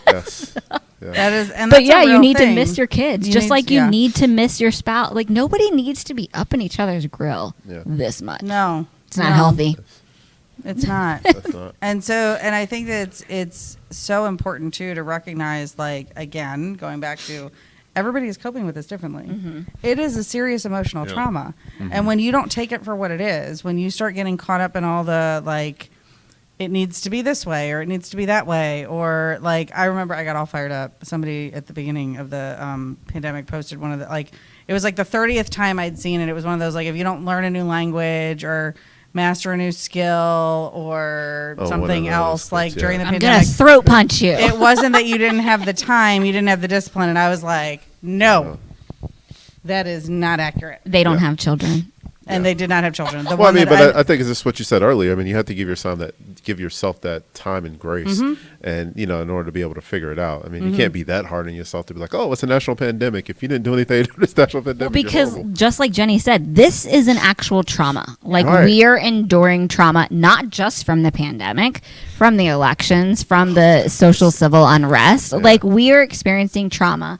Yes. Yeah. That is, and But that's a yeah, you real need to thing. miss your kids, You just need like to- you yeah. need to miss your spouse. Like, nobody needs to be up in each other's grill Yeah. this much. No, It's not no, healthy. It's not. That's not. And I think that it's so important too to recognize, like, again, going back to everybody is coping with this differently. It is a serious emotional Yeah. trauma. And when you don't take it for what it is, when you start getting caught up in all the, like, it needs to be this way or it needs to be that way, or like, I remember I got all fired up. Somebody at the beginning of the pandemic posted one of the, like, it was like the 30th time I'd seen it. It was one of those, like, if you don't learn a new language or master a new skill or Oh, one something of those else, things, like yeah. during the I'm gonna pandemic, throat punch you. it wasn't that you didn't have the time, you didn't have the discipline. And I was like, no, that is not accurate. They don't Yeah. have children. And they did not have children. The Well, I one mean, that but I think it's just what you said earlier. I mean, you have to give yourself that time and grace, and in order to be able to figure it out. I mean, you can't be that hard on yourself to be like, oh, it's a national pandemic. If you didn't do anything to this national pandemic, Well, you're because horrible. just like Jenny said, this is an actual trauma. Like, Right. we are enduring trauma, not just from the pandemic, from the elections, from the social civil unrest. Like, we are experiencing trauma.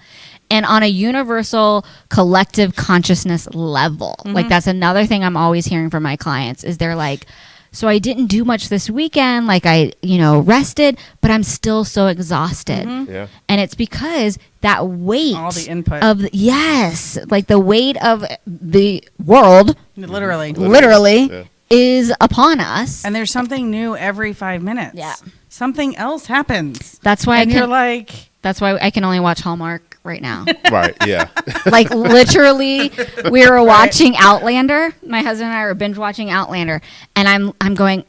And on a universal collective consciousness level, like, that's another thing I'm always hearing from my clients is they're like, so I didn't do much this weekend. Like, I, rested, but I'm still so exhausted. Yeah. And it's because that weight all the input, of yes, like the weight of the world literally. literally Yeah. is upon us. And there's something new every 5 minutes. Yeah. Something else happens. That's why And you're like, that's why I can only watch Hallmark right now. Right. Yeah. Like, literally, we were watching Outlander. My husband and I were binge watching Outlander, and I'm going,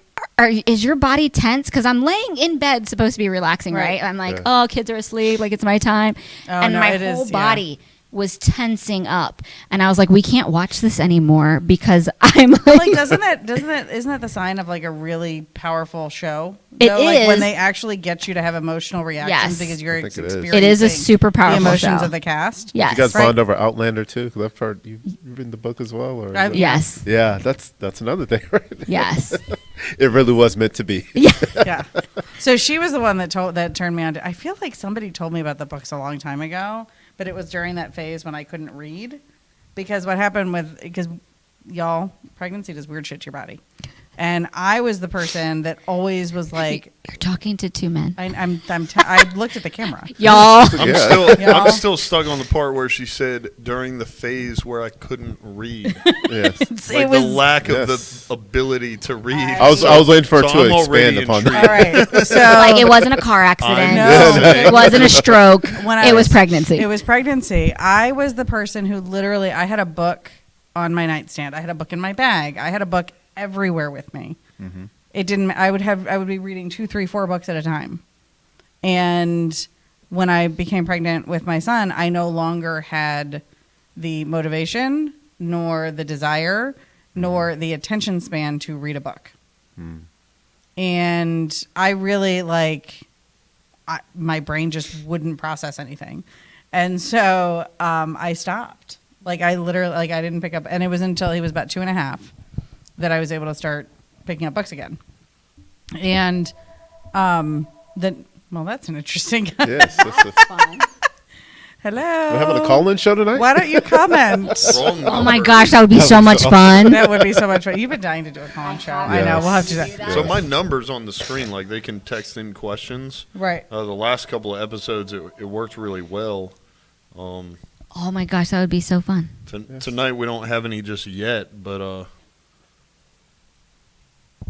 is your body tense? Because I'm laying in bed, supposed to be relaxing, right? Right. I'm like, Yeah. oh, kids are asleep, like it's my time, Oh, and no, my it whole is, yeah. body was tensing up, and I was like, we can't watch this anymore because I'm like, like, isn't that the sign of, like, a really powerful show? It Like, when is. they actually get you to have emotional reactions Yes. because you're I think it is. experiencing it is a super the powerful emotions show. of the cast. Yes. You guys Right. bond over Outlander too? Because I've heard you've written the book as well. Or is I've- it- Yes. Yeah, that's another thing, right? Yes. It really was meant to be. Yeah. So she was the one that turned me on to. I feel like somebody told me about the books a long time ago, but it was during that phase when I couldn't read, because what happened because y'all, pregnancy does weird shit to your body, and I was the person that always was like, You're talking to two men. I looked at the camera. Y'all. Yeah. Y'all. I'm still stuck on the part where she said during the phase where I couldn't read. Yes. Like It was the lack of Yes. the ability to read. I was waiting for it So to I'm already expand upon intrigued. all right. So Like, it wasn't a car accident. know. It wasn't a stroke. When I It was pregnancy. It was pregnancy. I was the person who literally, I had a book on my nightstand. I had a book in my bag. I had a book everywhere with me. It didn't, I would be reading 2, 3, 4 books at a time. And when I became pregnant with my son, I no longer had the motivation, nor the desire, nor the attention span to read a book. And I really my brain just wouldn't process anything. And so I stopped. Like, I literally, I didn't pick up, and it was until he was about 2.5 that I was able to start picking up books again. And then, well, that's an interesting. Yes. Fun. Hello. We're having a call-in show tonight. Why don't you comment? Wrong Oh my number. gosh, that would be so much fun. That would be so much fun. You've been dying to do a call-in show. I know. We'll have to do that. So my number's on the screen, like they can text in questions. Right. The last couple of episodes, it worked really well. Oh my gosh, that would be so fun. Tonight we don't have any just yet, but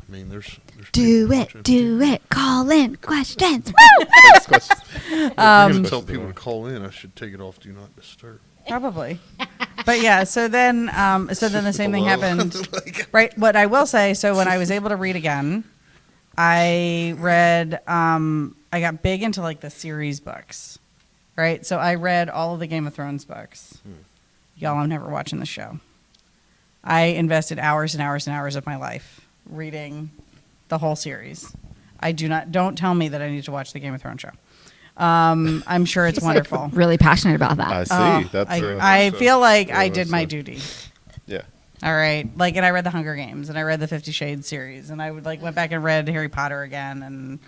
I mean, there's Do people it, watching. do it. Call in questions. Woo! If you're gonna tell people to call in, I should take it off Do Not Disturb. Probably. But yeah, so then the same thing Hello? happened. Like- Right. What I will say, so when I was able to read again, I read, I got big into like the series books. Right. So I read all of the Game of Thrones books. Y'all, I'm never watching the show. I invested hours and hours and hours of my life reading the whole series. Don't tell me that I need to watch the Game of Thrones show. I'm sure it's He's, wonderful. Like, really passionate about that. I see. Oh, That's I feel like I did my so- duty. yeah. All right. Like, and I read the Hunger Games and I read the 50 Shades series and I would went back and read Harry Potter again. And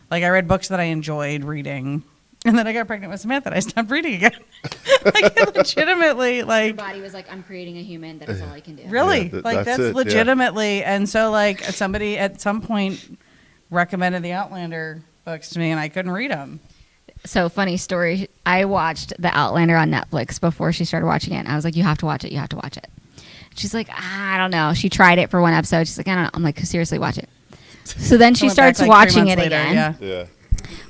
like, I read books that I enjoyed reading. And then I got pregnant with Samantha and I stopped reading again. Like, legitimately, Your like, body was like, I'm creating a human. That is all I can do. really? Yeah, Like, that's that's it, yeah. legitimately. And so, like, somebody at some point recommended the Outlander books to me and I couldn't read them. So funny story. I watched The Outlander on Netflix before she started watching it. I was like, you have to watch it. You have to watch it. She's like, I don't know. She tried it for one episode. She's like, I don't know. I'm like, seriously, watch it. So then she I went back, starts like, 3 watching months it later, again. Yeah. Yeah.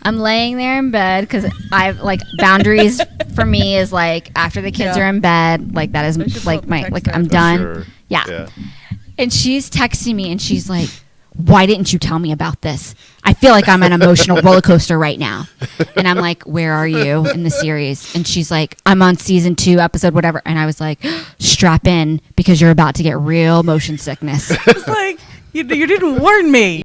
I'm laying there in bed because I've like boundaries for me is like after the kids Yeah. are in bed, like that They should is pull like up the my text like there. I'm For done. Sure. Yeah. Yeah. And she's texting me and she's like, why didn't you tell me about this? I feel like I'm an emotional roller coaster right now. And I'm like, where are you in the series? And she's like, I'm on season 2, episode whatever. And I was like, strap in because you're about to get real motion sickness. It's like, you didn't warn me.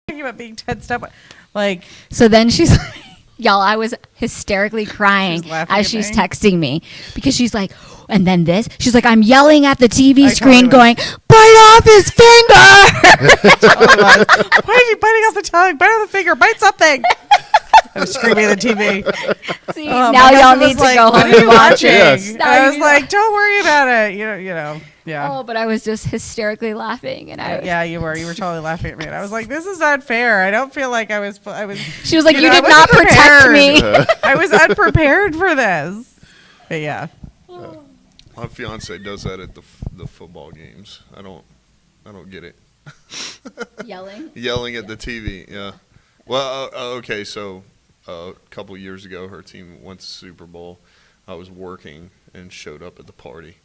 Talking about being tensed up. Like, So then she's like, y'all, I was hysterically crying She's laughing as at she's me? texting me because she's like, and then this, she's like, I'm yelling at the TV I screen totally going, bite off his finger. why is he biting off the tongue? Bite off the finger. Bite something. I was screaming at the TV. See, Oh, now my y'all husband need was to like, go "What home are you and watch watching?" it. Yes. And Now I you was need like, don't worry about it. You know, yeah. Oh, but I was just hysterically laughing, and I Yeah, you were. You were totally laughing at me. And I was like, this is not fair. I don't feel like I was. She was like, you know, I did not wasn't protect me. prepared. I was unprepared for this. But yeah. My fiance does that at the football games. I don't get it. Yelling. Yelling at the TV. Yeah. Well, okay. So a couple years ago, her team went to Super Bowl. I was working and showed up at the party,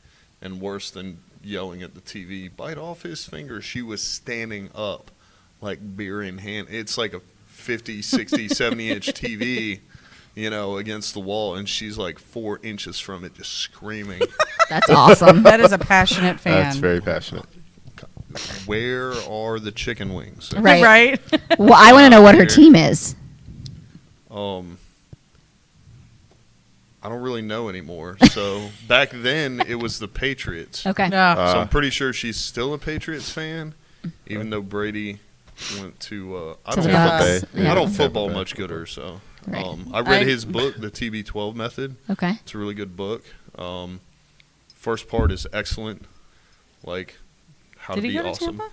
and worse than yelling at the TV, bite off his finger. She was standing up, like beer in hand. It's like a 50, 60, 70-inch TV. You know, against the wall, and she's like 4 inches from it, just screaming. That's awesome. That is a passionate fan. That's very passionate. Where are the chicken wings? Right. Right. Well, I want to know what her team is. I don't really know anymore. So back then, it was the Patriots. Okay. No. So I'm pretty sure she's still a Patriots fan, even though Brady went to. I To don't the Tampa Bucks. Bay. Yeah. I don't Tampa football Bay. much gooder, so Right. I read I- his book, The TB12 Method. Okay. It's a really good book. First part is excellent, like how Did to he be go to awesome. Tampa?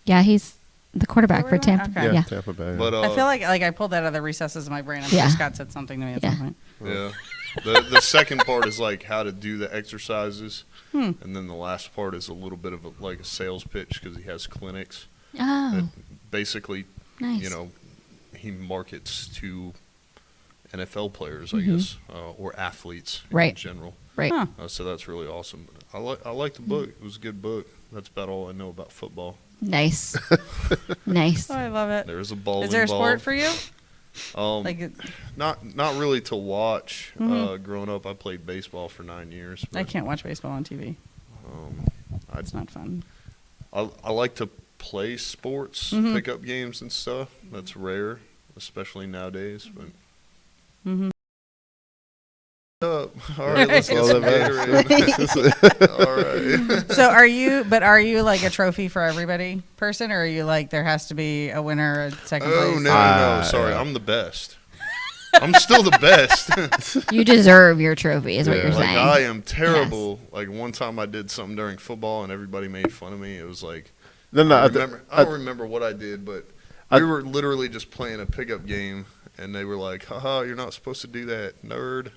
Yeah, he's the quarterback for Quarterback? Tampa. Okay. Yeah. Tampa Bay. But I feel like I pulled that out of the recesses of my brain. I'm Yeah. sure Scott said something to me at Yeah. some point. yeah, the second part is like how to do the exercises, and then the last part is a little bit of like a sales pitch because he has clinics. Oh, That basically, nice. you know, he markets to NFL players, I guess, or athletes in Right. general. Right. Huh. So that's really awesome. I like the book. It was a good book. That's about all I know about football. Nice. Nice. Oh, I love it. There is a ball Is there a sport involved. for you? Like not really to watch. Growing up, I played baseball for 9 years. I But, can't watch baseball on TV. It's not fun. I like to play sports, pick up games and stuff. That's rare, especially nowadays. But up. All right, let's get All some that Gatorade. All right. So are you like a trophy for everybody person, or are you like there has to be a winner, a second Oh, place? no. Sorry, yeah. I'm the best. I'm still the best. You deserve your trophy, is what Yeah. you're Like, saying. I am terrible. Like, one time I did something during football and everybody made fun of me. It was like, No, I don't remember what I did, but we were literally just playing a pickup game, and they were like, haha, you're not supposed to do that, nerd.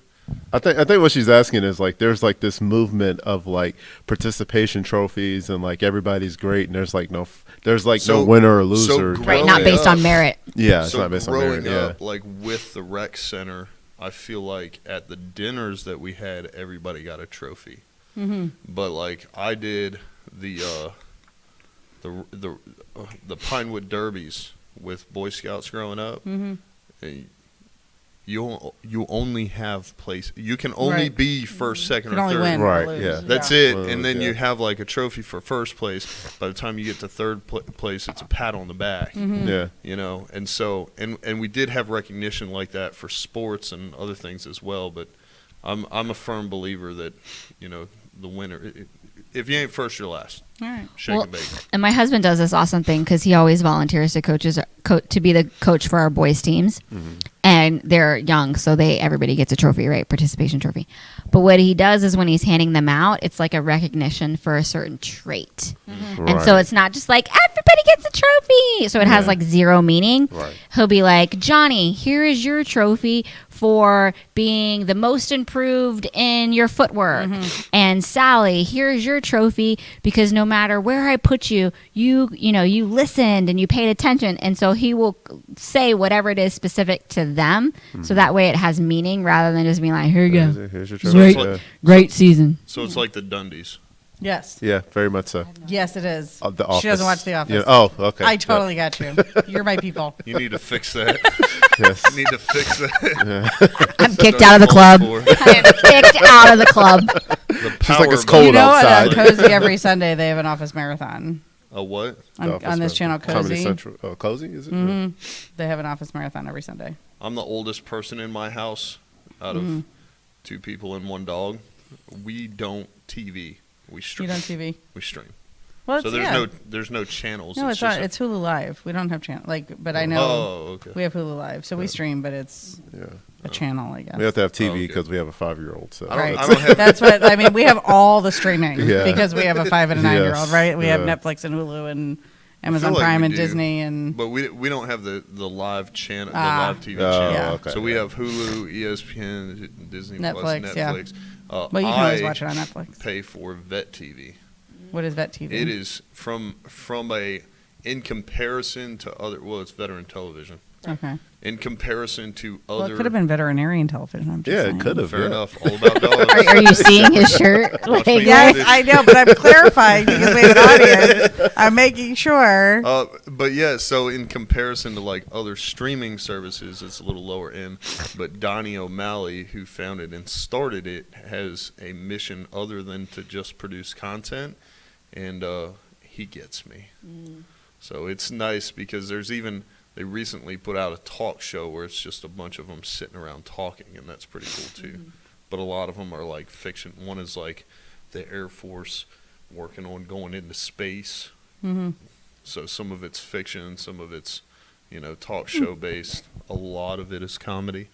I think what she's asking is like there's like this movement of like participation trophies and like everybody's great and there's like no winner or loser. Right, not based on merit. Yeah, it's So not based on merit. growing Yeah. up, like with the rec center, I feel like at the dinners that we had, everybody got a trophy. Mm-hmm. But like I did the Pinewood Derbies with Boy Scouts growing up. Mm-hmm. You only have place. You can only Right. be first, second, You can or only third. win. or Right, lose. yeah. That's it, Well, and then yeah. you have like a trophy for first place. By the time you get to third place, it's a pat on the back. Mm-hmm. Yeah. You know, and so and we did have recognition like that for sports and other things as well. But I'm a firm believer that, you know, the winner. If you ain't first, you're last. All right. Shake and bake. And my husband does this awesome thing because he always volunteers to to be the coach for our boys' teams. Mm-hmm. And they're young, so everybody gets a trophy, right? Participation trophy. But what he does is when he's handing them out, it's like a recognition for a certain trait. Mm-hmm. And so it's not just like everybody gets a trophy. So it has Yeah. like zero meaning. Right. He'll be like, Johnny, here is your trophy for being the most improved in your footwork. Mm-hmm. And Sally, here is your trophy because no matter where I put you, you listened and you paid attention. And so he will say whatever it is specific to them. So that way it has meaning rather than just being like, here you go. Here's your Great. trophy. Yeah. Great season. So it's like the Dundies. Yes. Yeah, very much so. Yes, it is. The Office. She doesn't watch The Office. Yeah. Oh, okay. I totally got you. You're my people. You need to fix that. Yes. You need to fix that. I'm kicked out of the club. I am kicked out of the club. The Just like it's power cold You know, outside. Cozy every Sunday they have an Office marathon A what? The on Office this channel. Comedy Cozy. Central. Oh, Cozy, is it? Mm-hmm. They have an Office marathon every Sunday. I'm the oldest person in my house out Mm-hmm. of 2 people and 1 dog. We don't TV. We You stream. don't TV. We stream. Well, So it's, there's no channels. No, it's just not. It's Hulu Live. We don't have channel but I know Oh, okay. we have Hulu Live, so we stream, but it's Yeah. a channel, I guess. We have to have TV okay. because we have a 5-year-old. So I don't- Right. I don't have- That's what I mean. We have all the streaming Yeah. because we have a 5 and a 9-year-old, Yes. right? We have Yeah. Netflix and Hulu and I Amazon feel like Prime we and do, Disney and But we don't have the live channel, the Ah. live TV Oh, channel. Yeah. okay. So we have Hulu, ESPN, Disney Plus, Netflix, yeah. Netflix. well, you can always watch it on Netflix. Pay for Vet TV. What is Vet TV? It is from a in comparison to other. Well, it's veteran television. Okay. In comparison to Well, other. it could have been veterinarian television. I'm just Yeah, saying. it could have. Fair yeah. enough. All about dogs. Are you seeing his shirt? Watch me Yes, do this. I know, but I'm clarifying because we have an audience. I'm making sure. But yeah, so in comparison to like other streaming services, it's a little lower end. But Donnie O'Malley, who founded and started it, has a mission other than to just produce content, and he gets me. So it's nice because they recently put out a talk show where it's just a bunch of them sitting around talking, and that's pretty cool too. But a lot of them are like fiction. One is like the Air Force working on going into space. Mm-hmm. So some of it's fiction, some of it's, talk show based. A lot of it is comedy,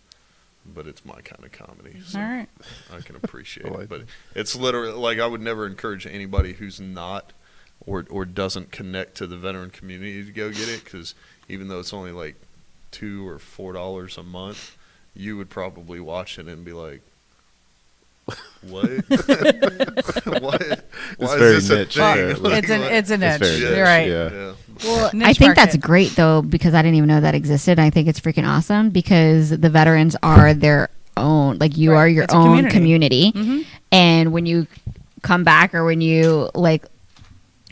but it's my kind of comedy. So All right. I can appreciate I like it. But it's literally like I would never encourage anybody who's not or doesn't connect to the veteran community to go get it, because even though it's only like $2 or $4 a month, you would probably watch it and be like, what? What? Why very is this niche, a yeah. thing? Like, It's a niche. very You're niche, right. yeah. Well, Niche I think that's market. great though, because I didn't even know that existed. I think it's freaking awesome because the veterans are their own, like you Right. are your It's a own community. community. And when you come back or when you like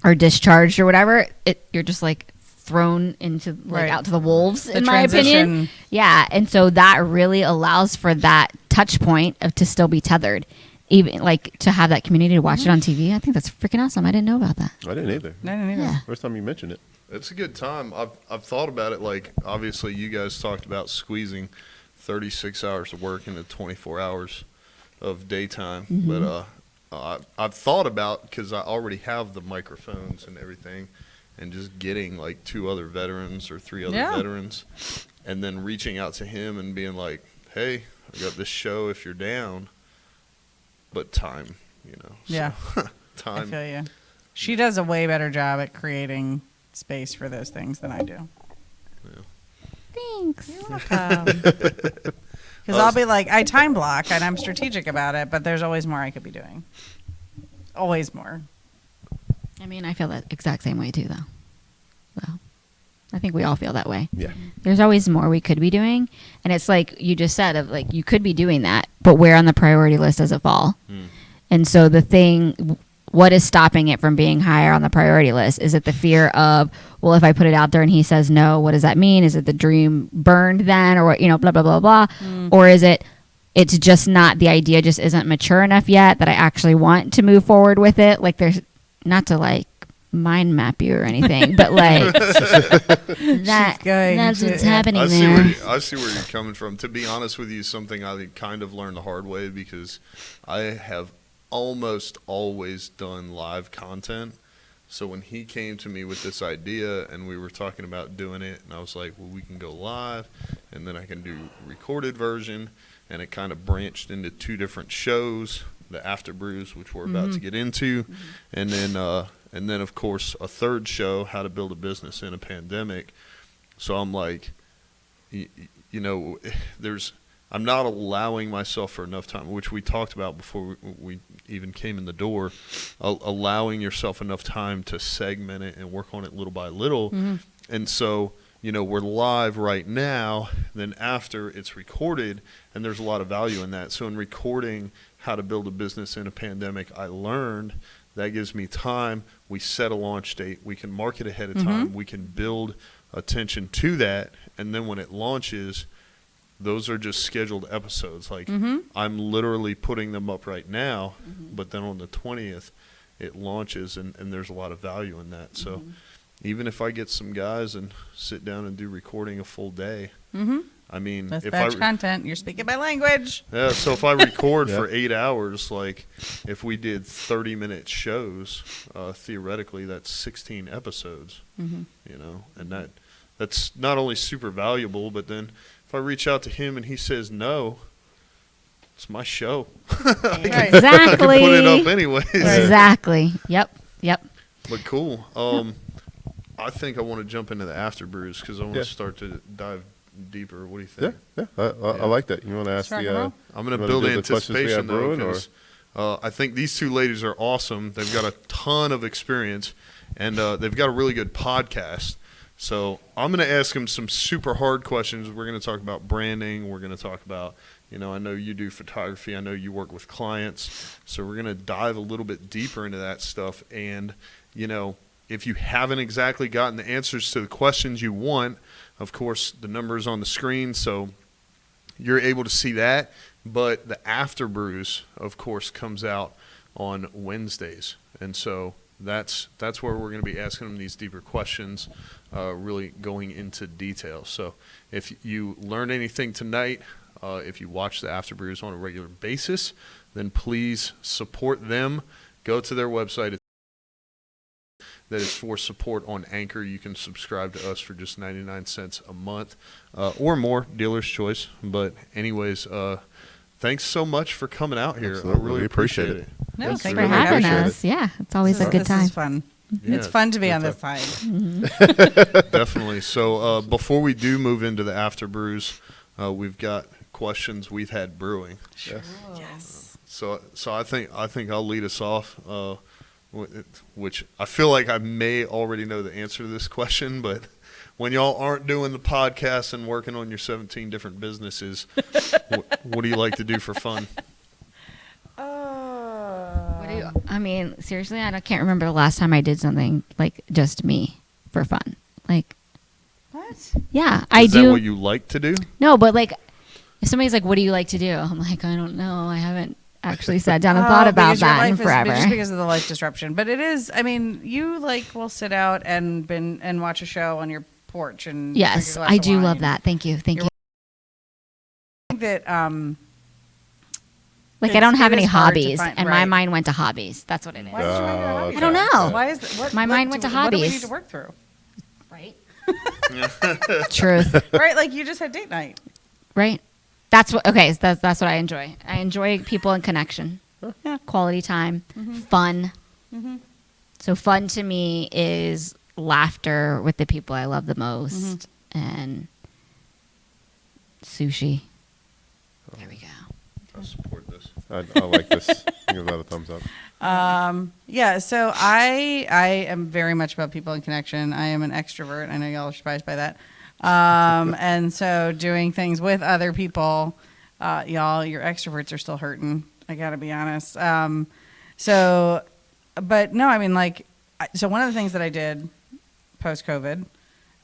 are discharged or whatever, you're just like thrown into like Right. out to the wolves, The in my opinion. transition. Yeah. And so that really allows for that touch point to still be tethered. Even like to have that community to watch it on TV. I think that's freaking awesome. I didn't know about that. I didn't either. No, no, no. Yeah. First time you mentioned it. It's a good time. I've thought about it. Like, obviously, you guys talked about squeezing 36 hours of work into 24 hours. of daytime. But I've thought about, because I already have the microphones and everything, and just getting like 2 other veterans or 3 other veterans, and then reaching out to him and being like, hey, I got this show if you're down, but time, Yeah. Time. I feel you. She does a way better job at creating space for those things than I do. Yeah. Thanks. You're welcome. Because I'll be like, I time block and I'm strategic about it, but there's always more I could be doing. Always more. I mean, I feel that exact same way too, though. So I think we all feel that way. Yeah. There's always more we could be doing, and it's like you just said, of like you could be doing that, but where on the priority list does it fall? And so the thing, what is stopping it from being higher on the priority list? Is it the fear of, well, if I put it out there and he says no, what does that mean? Is it the dream burned then, or blah blah blah blah, or is it? It's just not, the idea just isn't mature enough yet that I actually want to move forward with it. Like, there's not to like mind map you or anything, but like that's what's happening there. I see where you're coming from. To be honest with you, something I kind of learned the hard way, because I have almost always done live content. So when he came to me with this idea and we were talking about doing it, and I was like, well, we can go live and then I can do recorded version. And it kind of branched into 2 different shows, the After Brews, which we're about to get into, and then of course a 3rd show, How to Build a Business in a Pandemic. So I'm like, I'm not allowing myself for enough time, which we talked about before we even came in the door, allowing yourself enough time to segment it and work on it little by little. And so, we're live right now, then after it's recorded, and there's a lot of value in that. So in recording How to Build a Business in a Pandemic, I learned that gives me time. We set a launch date. We can market ahead of time. We can build attention to that. And then when it launches, those are just scheduled episodes. Like, I'm literally putting them up right now, but then on the 20th, it launches, and there's a lot of value in that. So even if I get some guys and sit down and do recording a full day, I mean, That's if batch content. You're speaking my language. Yeah, so if I record for 8 hours, like if we did 30-minute shows, theoretically that's 16 episodes, and that's not only super valuable, but then if I reach out to him and he says no, it's my show. Exactly. I can put it up anyways. Exactly. Yep. But cool. I think I want to jump into the After Brews because I want to start to dive deeper. What do you think? Yeah. I like that. You want to ask the? I'm going to build anticipation though, because I think these 2 ladies are awesome. They've got a ton of experience, and they've got a really good podcast. So I'm going to ask them some super hard questions. We're going to talk about branding. We're going to talk about, I know you do photography. I know you work with clients. So we're going to dive a little bit deeper into that stuff. And, if you haven't exactly gotten the answers to the questions you want, of course, the number is on the screen, so you're able to see that. But the After Brews, of course, comes out on Wednesdays. And so that's where we're going to be asking them these deeper questions, really going into detail. So if you learned anything tonight, if you watch the After Brews on a regular basis, then please support them. Go to their website. That is for support on Anchor. You can subscribe to us for just 99 cents a month or more, dealer's choice. But anyways, thanks so much for coming out here. Absolutely. I really appreciate it. No, Thanks thank for you having me. us. Yeah, it's always a good time. This is fun. Yeah, it's fun to be good on this time. side. Definitely. So before we do move into the After Brews, we've got questions we've had brewing. Yes. So I think I'll lead us off. Which I feel like I may already know the answer to this question, but when y'all aren't doing the podcast and working on your 17 different businesses, what do you like to do for fun? I mean, seriously, I can't remember the last time I did something like just me for fun. Like, What? yeah, I Is do. that what you like to do? No, but like, if somebody's like, "What do you like to do?" I'm like, I don't know. I haven't actually sat down and thought about because your that in life is- forever. just because of the life disruption. But it is, I mean, you will sit out and watch a show on your porch and drink a Yes, glass I of do love wine. that. Thank you. Thank you. I think that Like I don't have it any is hard to hobbies, find- and my right. mind went to hobbies. That's what it is. Why did you want to go hobbies? I don't know. Why is what, My what mind do- went to What do we hobbies. need to work through? Right? Truth. Right, like you just had date night. Right? That's what. Okay, so that's what I enjoy. I enjoy people and connection. Yeah. Quality time, fun. So fun to me is laughter with the people I love the most, and sushi. There we go. I support this. I like this. Give that a thumbs up. Yeah, so I am very much about people and connection. I am an extrovert. I know y'all are surprised by that. And so doing things with other people, y'all, your extroverts are still hurting. I got to be honest. But no, I mean, like, so one of the things that I did post-COVID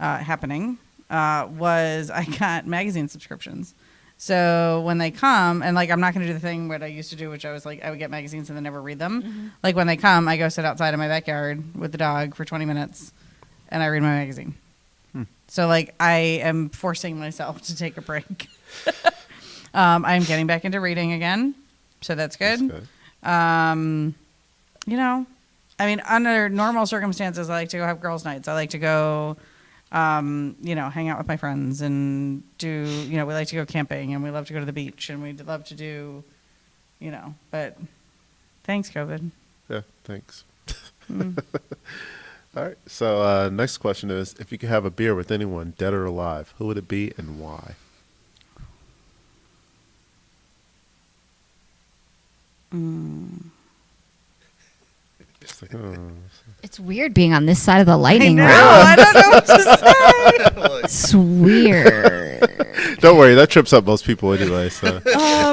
happening was I got magazine subscriptions. So when they come, and like I'm not going to do the thing what I used to do, which I was like I would get magazines and then never read them. Like when they come, I go sit outside in my backyard with the dog for 20 minutes, and I read my magazine. So like I am forcing myself to take a break. I'm getting back into reading again, so that's good. You know, I mean, under normal circumstances, I like to go have girls' nights. I like to go. You know, hang out with my friends and do, you know, we like to go camping and we love to go to the beach and we'd love to do, you know, but thanks, COVID. Yeah, thanks. All right. So next question is, if you could have a beer with anyone, dead or alive, who would it be and why? It's like, oh. It's weird being on this side of the lightning round. I don't know what to say. It's weird. Don't worry, that trips up most people anyway. So,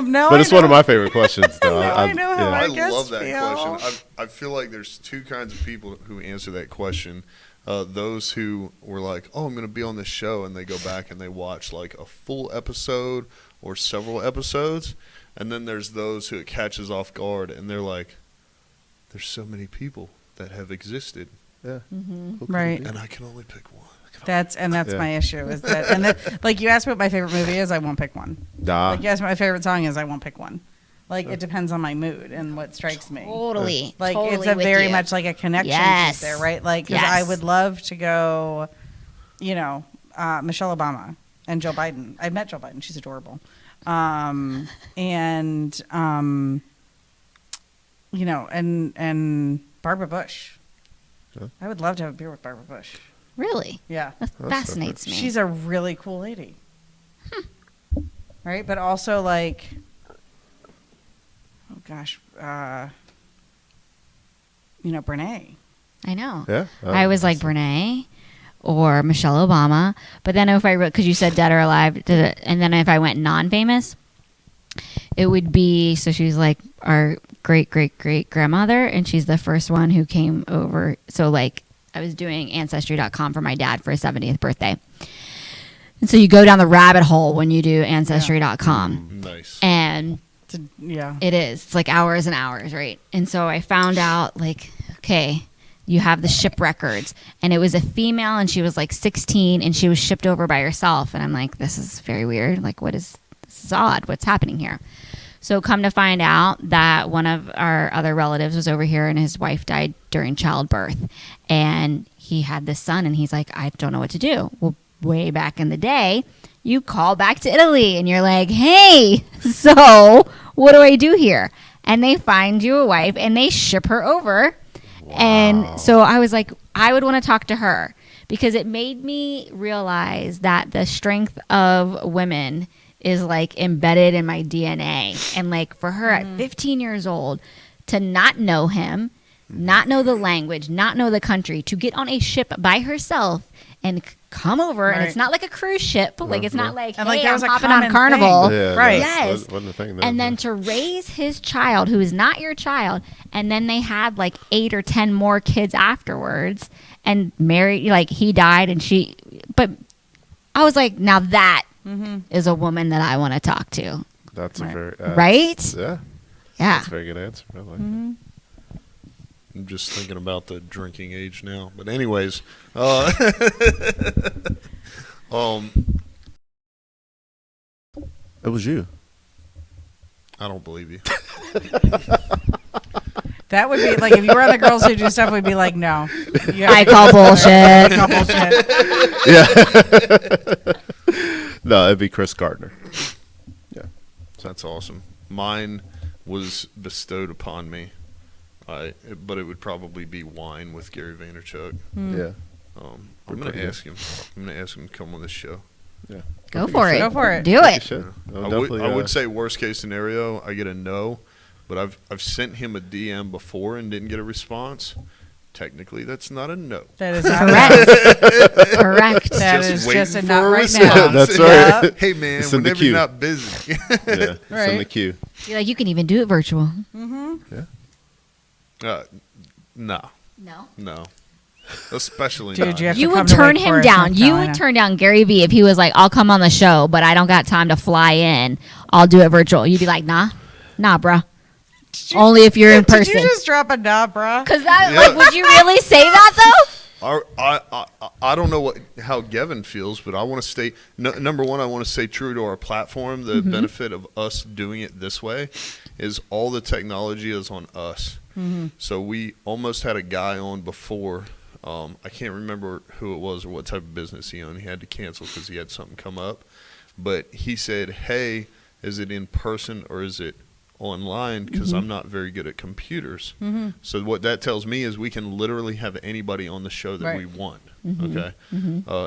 No, but it's one of my favorite questions, though. I know how I I guess love that feel. question. I feel like there's two kinds of people who answer that question. Those who were like, "Oh, I'm going to be on this show," and they go back and they watch like a full episode or several episodes, and then there's those who it catches off guard and they're like, "There's so many people that have existed, Yeah. Who could it Right. be? and I can only pick one." That's Yeah. my issue is that, and like you asked me what my favorite movie is, I won't pick one. Nah. Like you asked me what my favorite song is, I won't pick one. Like it depends on my mood and what strikes me. Totally. Like totally it's a with very you. much like a connection Yes. piece there, right? Like because I Yes. would love to go, you know, Michelle Obama and Joe Biden. I've met Joe Biden; she's adorable. And you know, and Barbara Bush. Yeah. I would love to have a beer with Barbara Bush. Really? Yeah, That fascinates me. she's a really cool lady. Right, but also like, oh gosh, you know, Brene. I know. Yeah. I was like Brene or Michelle Obama. But then if I, because you said dead or alive, and then if I went non-famous, it would be, so she was like our great, great, great grandmother. And she's the first one who came over. So like I was doing Ancestry.com for my dad for his 70th birthday. And so you go down the rabbit hole when you do Ancestry.com. Nice. And Yeah. it is. It's like hours and hours, right? And so I found out, like, okay, you have the ship records. And it was a female, and she was like 16, and she was shipped over by herself. And I'm like, this is very weird. Like, this is odd. What's happening here? So come to find out that one of our other relatives was over here, and his wife died during childbirth. And he had this son, and he's like, I don't know what to do. Well, way back in the day, you call back to Italy and you're like, hey, so what do I do here? And they find you a wife and they ship her over. Wow. And so I was like, I would want to talk to her because it made me realize that the strength of women is like embedded in my DNA. And like for her at 15 years old to not know him, not know the language, not know the country, to get on a ship by herself and come over, and it's not like a cruise ship, like it's not like, And, hey, like, that I'm was a hopping on common Carnival. thing. Yeah, Right. Yes. Wasn't a thing And then to raise his child, who is not your child, and then they had like 8 or 10 more kids afterwards, and married, like he died, and she, but I was like, now that is a woman that I want to talk to. That's a very Right? Yeah, Yeah. that's a very good answer. I like that. I'm just thinking about the drinking age now. But anyways, It was you. I don't believe you. That would be like if you were on the Girls Who Do Stuff, we'd be like, no. I call bullshit. I call bullshit. Yeah. No, it'd be Chris Gardner. Yeah. That's awesome. Mine was bestowed upon me. But it would probably be wine with Gary Vaynerchuk. Yeah. I'm gonna ask him. I'm gonna ask him to come on this show. Yeah. Go for it. Go for it. Do it. I would say worst case scenario, I get a no, but I've sent him a DM before and didn't get a response. Technically, that's not a no. That is not Correct. Correct. That Just is waiting just a for not a right response. now. That's right. Hey man, It's in the whenever you're queue. not busy. Yeah. It's in the Right. queue. You're like, you can even do it virtual. No, No. Especially Dude, not. you have You to come would to turn Wake him Forest, down. North You Carolina. would turn down Gary Vee if he was like, I'll come on the show, but I don't got time to fly in. I'll do it virtual. You'd be like, nah, bruh. Only if you're in Did person. you just drop a nah, bruh? Because that, Yeah. like, would you really say that though? I don't know how Gavin feels, but I want to stay. Number one, I want to stay true to our platform. The benefit of us doing it this way is all the technology is on us. So we almost had a guy on before. I can't remember who it was or what type of business he owned. He had to cancel because he had something come up. But he said, hey, is it in person or is it online? Because I'm not very good at computers. So what that tells me is we can literally have anybody on the show that we want. Okay.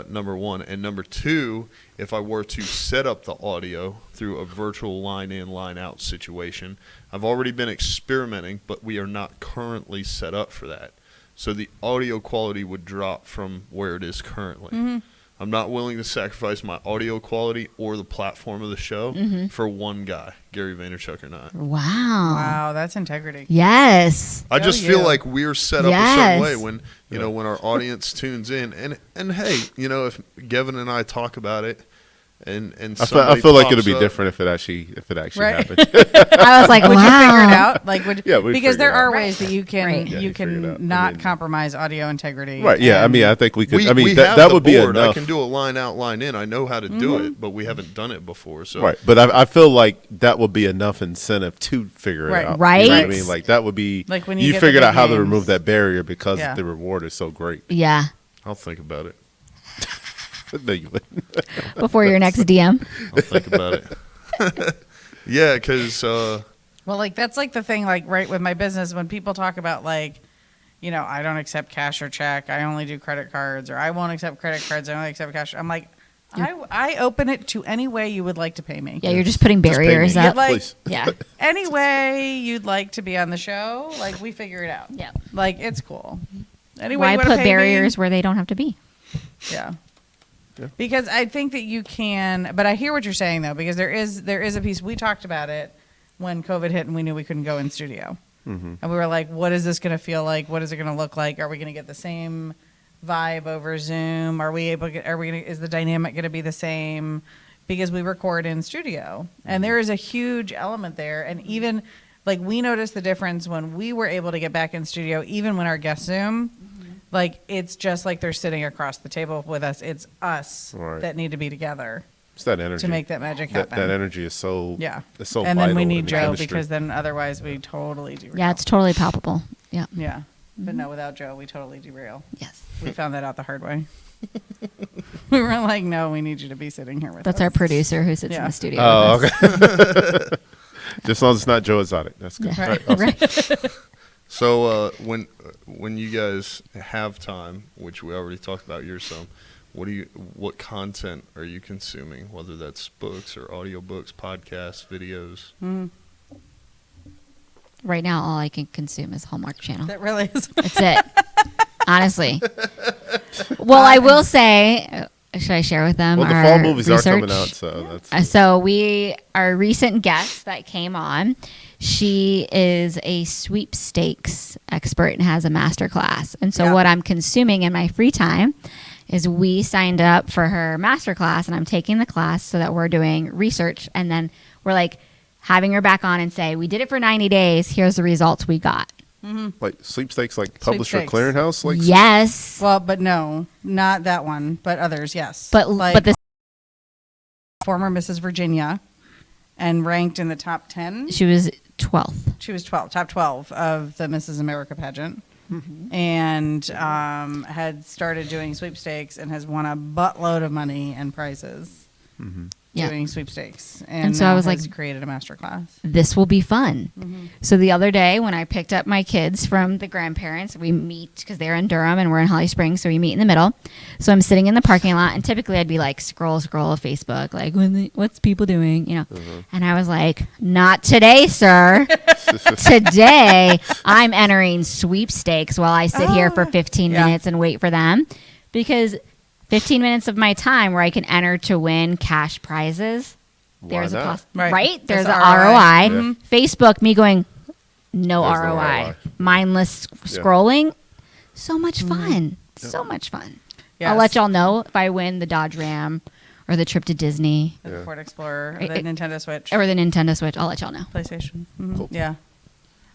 Number one. And number two, if I were to set up the audio through a virtual line in, line out situation, I've already been experimenting, but we are not currently set up for that. So the audio quality would drop from where it is currently. I'm not willing to sacrifice my audio quality or the platform of the show for one guy, Gary Vaynerchuk or not. Wow. Wow, that's integrity. Yes. I just feel like we're set up a Yes. certain way when when our audience tunes in, and hey, if Gavin and I talk about it, and I feel like it'll be up, different if it actually Right. happens. I was like, Would you figure it wow. out? Like, Yeah, we'd because figure there it are out. ways that you can Right. Yeah, you you figure it out. I can not mean- compromise audio integrity. Right. Yeah. I and- mean, I think we could. we I mean, have that the would be board. I enough. can do a line out, line in. I know how to do it, but we haven't done it before. So Right, but I feel like that would be enough incentive to figure Right. it out. You know what Right. I mean, like that would be Like when you you get the figured big out how to names. remove that barrier because Yeah. the reward is so great. Yeah. I'll think about it. No, you wouldn't. Before your next DM. I'll think about it. Yeah, because Well, like that's like the thing, like right with my business when people talk about like, I don't accept cash or check. I only do credit cards, or I won't accept credit cards. I only accept cash. I'm like, I open it to any way you would like to pay me. Yeah, you're just putting Just pay me. barriers Yeah, up. like- please. Yeah. Any way you'd like to be on the show, like we figure it out. Yeah. Like it's cool. Anyway, Why you wanna put pay me? barriers where they don't have to be? Yeah. Yeah. Because I think that you can, but I hear what you're saying though, because there is a piece, we talked about it when COVID hit and we knew we couldn't go in studio. And we were like, what is this going to feel like? What is it going to look like? Are we going to get the same vibe over Zoom? Is the dynamic going to be the same? Because we record in studio and there is a huge element there. And even like we noticed the difference when we were able to get back in studio, even when our guests Zoom, like it's just like they're sitting across the table with us. It's us Right. that need to be together It's that energy to make that magic That, happen. that energy is so Yeah. It's so and then we vital need in the Joe chemistry. because then otherwise we totally derail. Yeah, it's totally palpable. Yeah. Yeah. But no, without Joe, we totally derail. Yes. We found that out the hard way. We were like, no, we need you to be sitting here with That's us. our producer who sits in Yeah. the studio. Oh, with us. okay. Just as long as it's not Joe Exotic, that's good. Yeah. All right, awesome. Right. So when you guys have time, which we already talked about yours some, what content are you consuming? Whether that's books or audiobooks, podcasts, videos. Right now, all I can consume is Hallmark Channel. That really is. That's it. Honestly. Well, I will say, should I share with them Well, the our fall movies research? are coming out, so that's So our recent guest that came on, she is a sweepstakes expert and has a master class. And so Yeah. what I'm consuming in my free time is we signed up for her master class and I'm taking the class so that we're doing research. And then we're like having her back on and say, we did it for 90 days. Here's the results we got. like sweepstakes, like publisher Sweepstakes. clearinghouse, like Yes. Well, but no, not that one, but others, yes. But like but this former Mrs. Virginia and ranked in the top 10. She was 12th. She was top 12 of the Mrs. America pageant. And had started doing sweepstakes and has won a buttload of money and prizes Yeah. doing sweepstakes. And so now I was has like, created a master class. This will be fun. So the other day when I picked up my kids from the grandparents, we meet because they're in Durham and we're in Holly Springs, so we meet in the middle. So I'm sitting in the parking lot, and typically I'd be like scroll Facebook, like what's people doing, you know? And I was like, not today, sir. Today I'm entering sweepstakes while I sit here for 15 minutes and wait for them, because 15 minutes of my time where I can enter to win cash prizes. There's a not? Right. There's That's an the ROI. ROI. Facebook, me going, no There's no ROI. ROI. Mindless scrolling. So much fun. So much fun. Yes. I'll let y'all know if I win the Dodge Ram or the trip to Disney The Ford Explorer, or the Nintendo Switch, or the Nintendo Switch. I'll let y'all know. PlayStation. Cool. Yeah.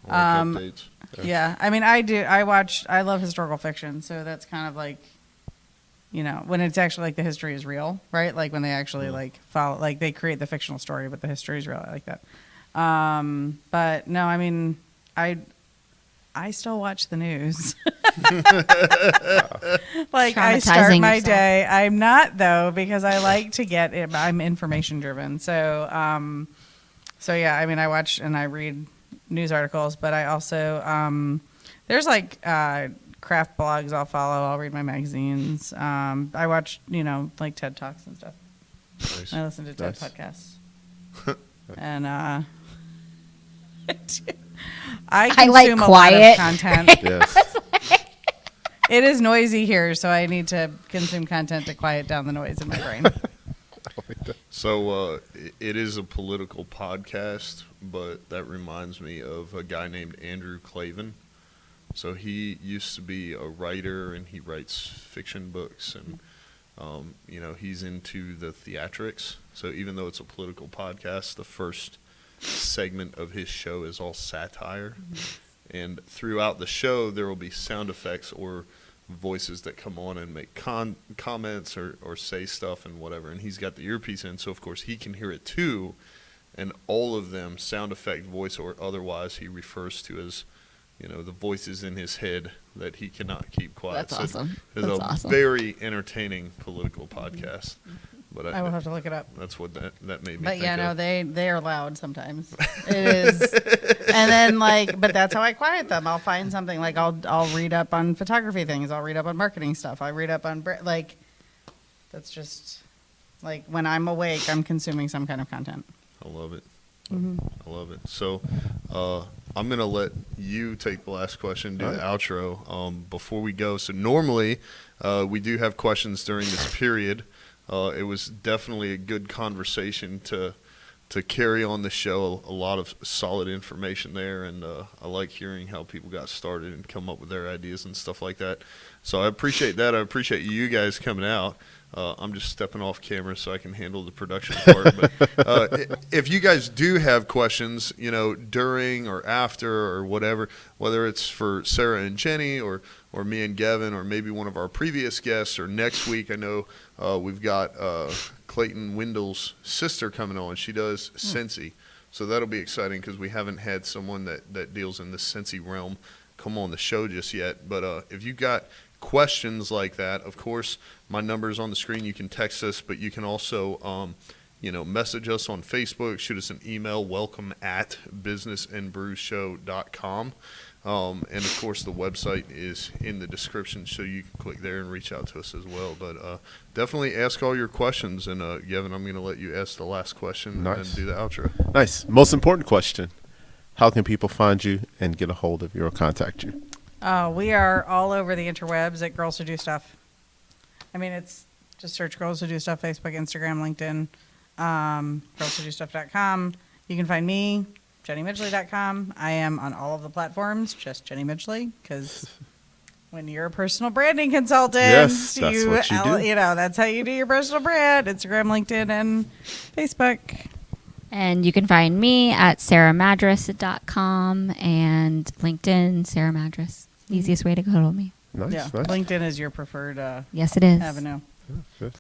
I like updates. Yeah. I mean, I love historical fiction, so that's kind of like, you know, when it's actually like the history is real, right? Like when they actually like follow, like they create the fictional story, but the history is real. I like that. But no, I mean, I still watch the news. Like I start Traumatizing my yourself. day. I'm not though, because I like to get it. I'm information driven. So, so yeah, I mean, I watch and I read news articles, but I also, there's like, craft blogs I'll follow. I'll read my magazines. I watch, you know, like TED Talks and stuff. Nice. I listen to TED podcasts. And I consume like a lot quiet. of content. Yes. It is noisy here, so I need to consume content to quiet down the noise in my brain. So it is a political podcast, but that reminds me of a guy named Andrew Clavin. So he used to be a writer, and he writes fiction books, and you know, he's into the theatrics. So even though it's a political podcast, the first segment of his show is all satire, and throughout the show there will be sound effects or voices that come on and make comments or say stuff and whatever. And he's got the earpiece in, so of course he can hear it too. And all of them, sound effect, voice, or otherwise, he refers to as, you know, the voices in his head that he cannot keep quiet. That's awesome. It's That's a awesome. very entertaining political podcast. But I will have to look it up. that's what that made me But think yeah, no, of. they are loud sometimes. It is, and then like, but that's how I quiet them. I'll find something like I'll read up on photography things. I'll read up on marketing stuff. I read up on like, that's just like when I'm awake, I'm consuming some kind of content. I love it. I love it. So I'm going to let you take the last question, do the outro before we go. So normally we do have questions during this period. It was definitely a good conversation to carry on the show. A lot of solid information there, and I like hearing how people got started and come up with their ideas and stuff like that. So I appreciate that. I appreciate you guys coming out. I'm just stepping off camera so I can handle the production part. But if you guys do have questions, you know, during or after or whatever, whether it's for Sarah and Jenny or me and Gavin, or maybe one of our previous guests, or next week, I know we've got Clayton Wendell's sister coming on. She does Scentsy. So that'll be exciting because we haven't had someone that deals in the Scentsy realm come on the show just yet. But if you got questions like that, of course, my number is on the screen. You can text us, but you can also message us on Facebook, shoot us an email, welcome@businessandbrewshow.com. And of course the website is in the description, so you can click there and reach out to us as well. But definitely ask all your questions, and Gavin, I'm going to let you ask the last question and do the outro. Nice. Most important question: how can people find you and get a hold of you or contact you? We are all over the interwebs at Girls Who Do Stuff. I mean, it's just search Girls Who Do Stuff, Facebook, Instagram, LinkedIn, girlswhodoststuff.com. You can find me, JennyMidgley.com. I am on all of the platforms, just Jenny Midgley, because when you're a personal branding consultant, yes, that's what you do. You know, that's how you do your personal brand. Instagram, LinkedIn, and Facebook. And you can find me at sarahmadras.com and LinkedIn, Sarah Madras. Easiest way to get hold of me. Nice, Yeah, nice. LinkedIn is your preferred Yes, it is. avenue. Yeah, good.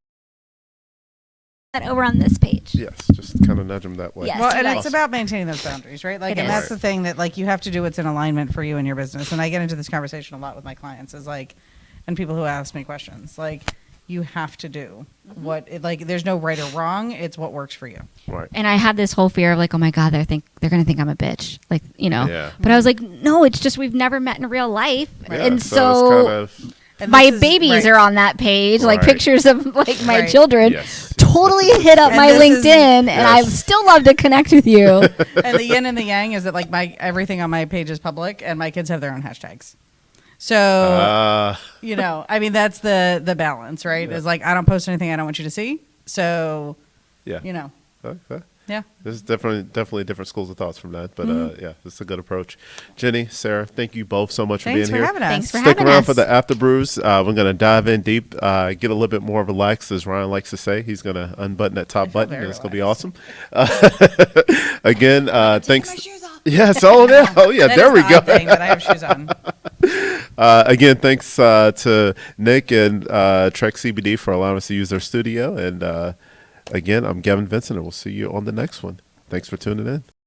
that over on this page. Yes, just kind of nudge them that way. Yes. Well, and Awesome. it's about maintaining those boundaries, right? Like, It and that's is. the thing that like you have to do what's in alignment for you and your business. And I get into this conversation a lot with my clients is like, and people who ask me questions, like you have to do what like there's no right or wrong. It's what works for you. Right. And I had this whole fear of like, oh my God, they're going to think I'm a bitch. Like, Yeah. But I was like, no, it's just we've never met in real life. Yeah, And it's so kind of, And my this is- babies right. are on that page, like Right. pictures of like my Right. children. yes. Totally hit up And my this is- LinkedIn, and I Yes. still love to connect with you. And the yin and the yang is that like my everything on my page is public and my kids have their own hashtags. So you know, I mean that's the balance, right? Yeah. Is like I don't post anything I don't want you to see. So yeah. you know, Okay. yeah. There's definitely different schools of thoughts from that, but yeah, it's a good approach. Jenny, Sarah, thank you both so much Thanks for for being here. having us. Thanks for Stick having around us. for the after brews. We're gonna dive in deep, get a little bit more relaxed, as Ryan likes to say. He's gonna unbutton that top button, and very it's gonna be relaxed. awesome. Again, thanks. My shoes off. Yes. Oh yeah. Oh yeah. That There is we the go. odd thing that I have shoes on. Again, thanks to Nick and Trek CBD for allowing us to use their studio. And again, I'm Gavin Vincent, and we'll see you on the next one. Thanks for tuning in.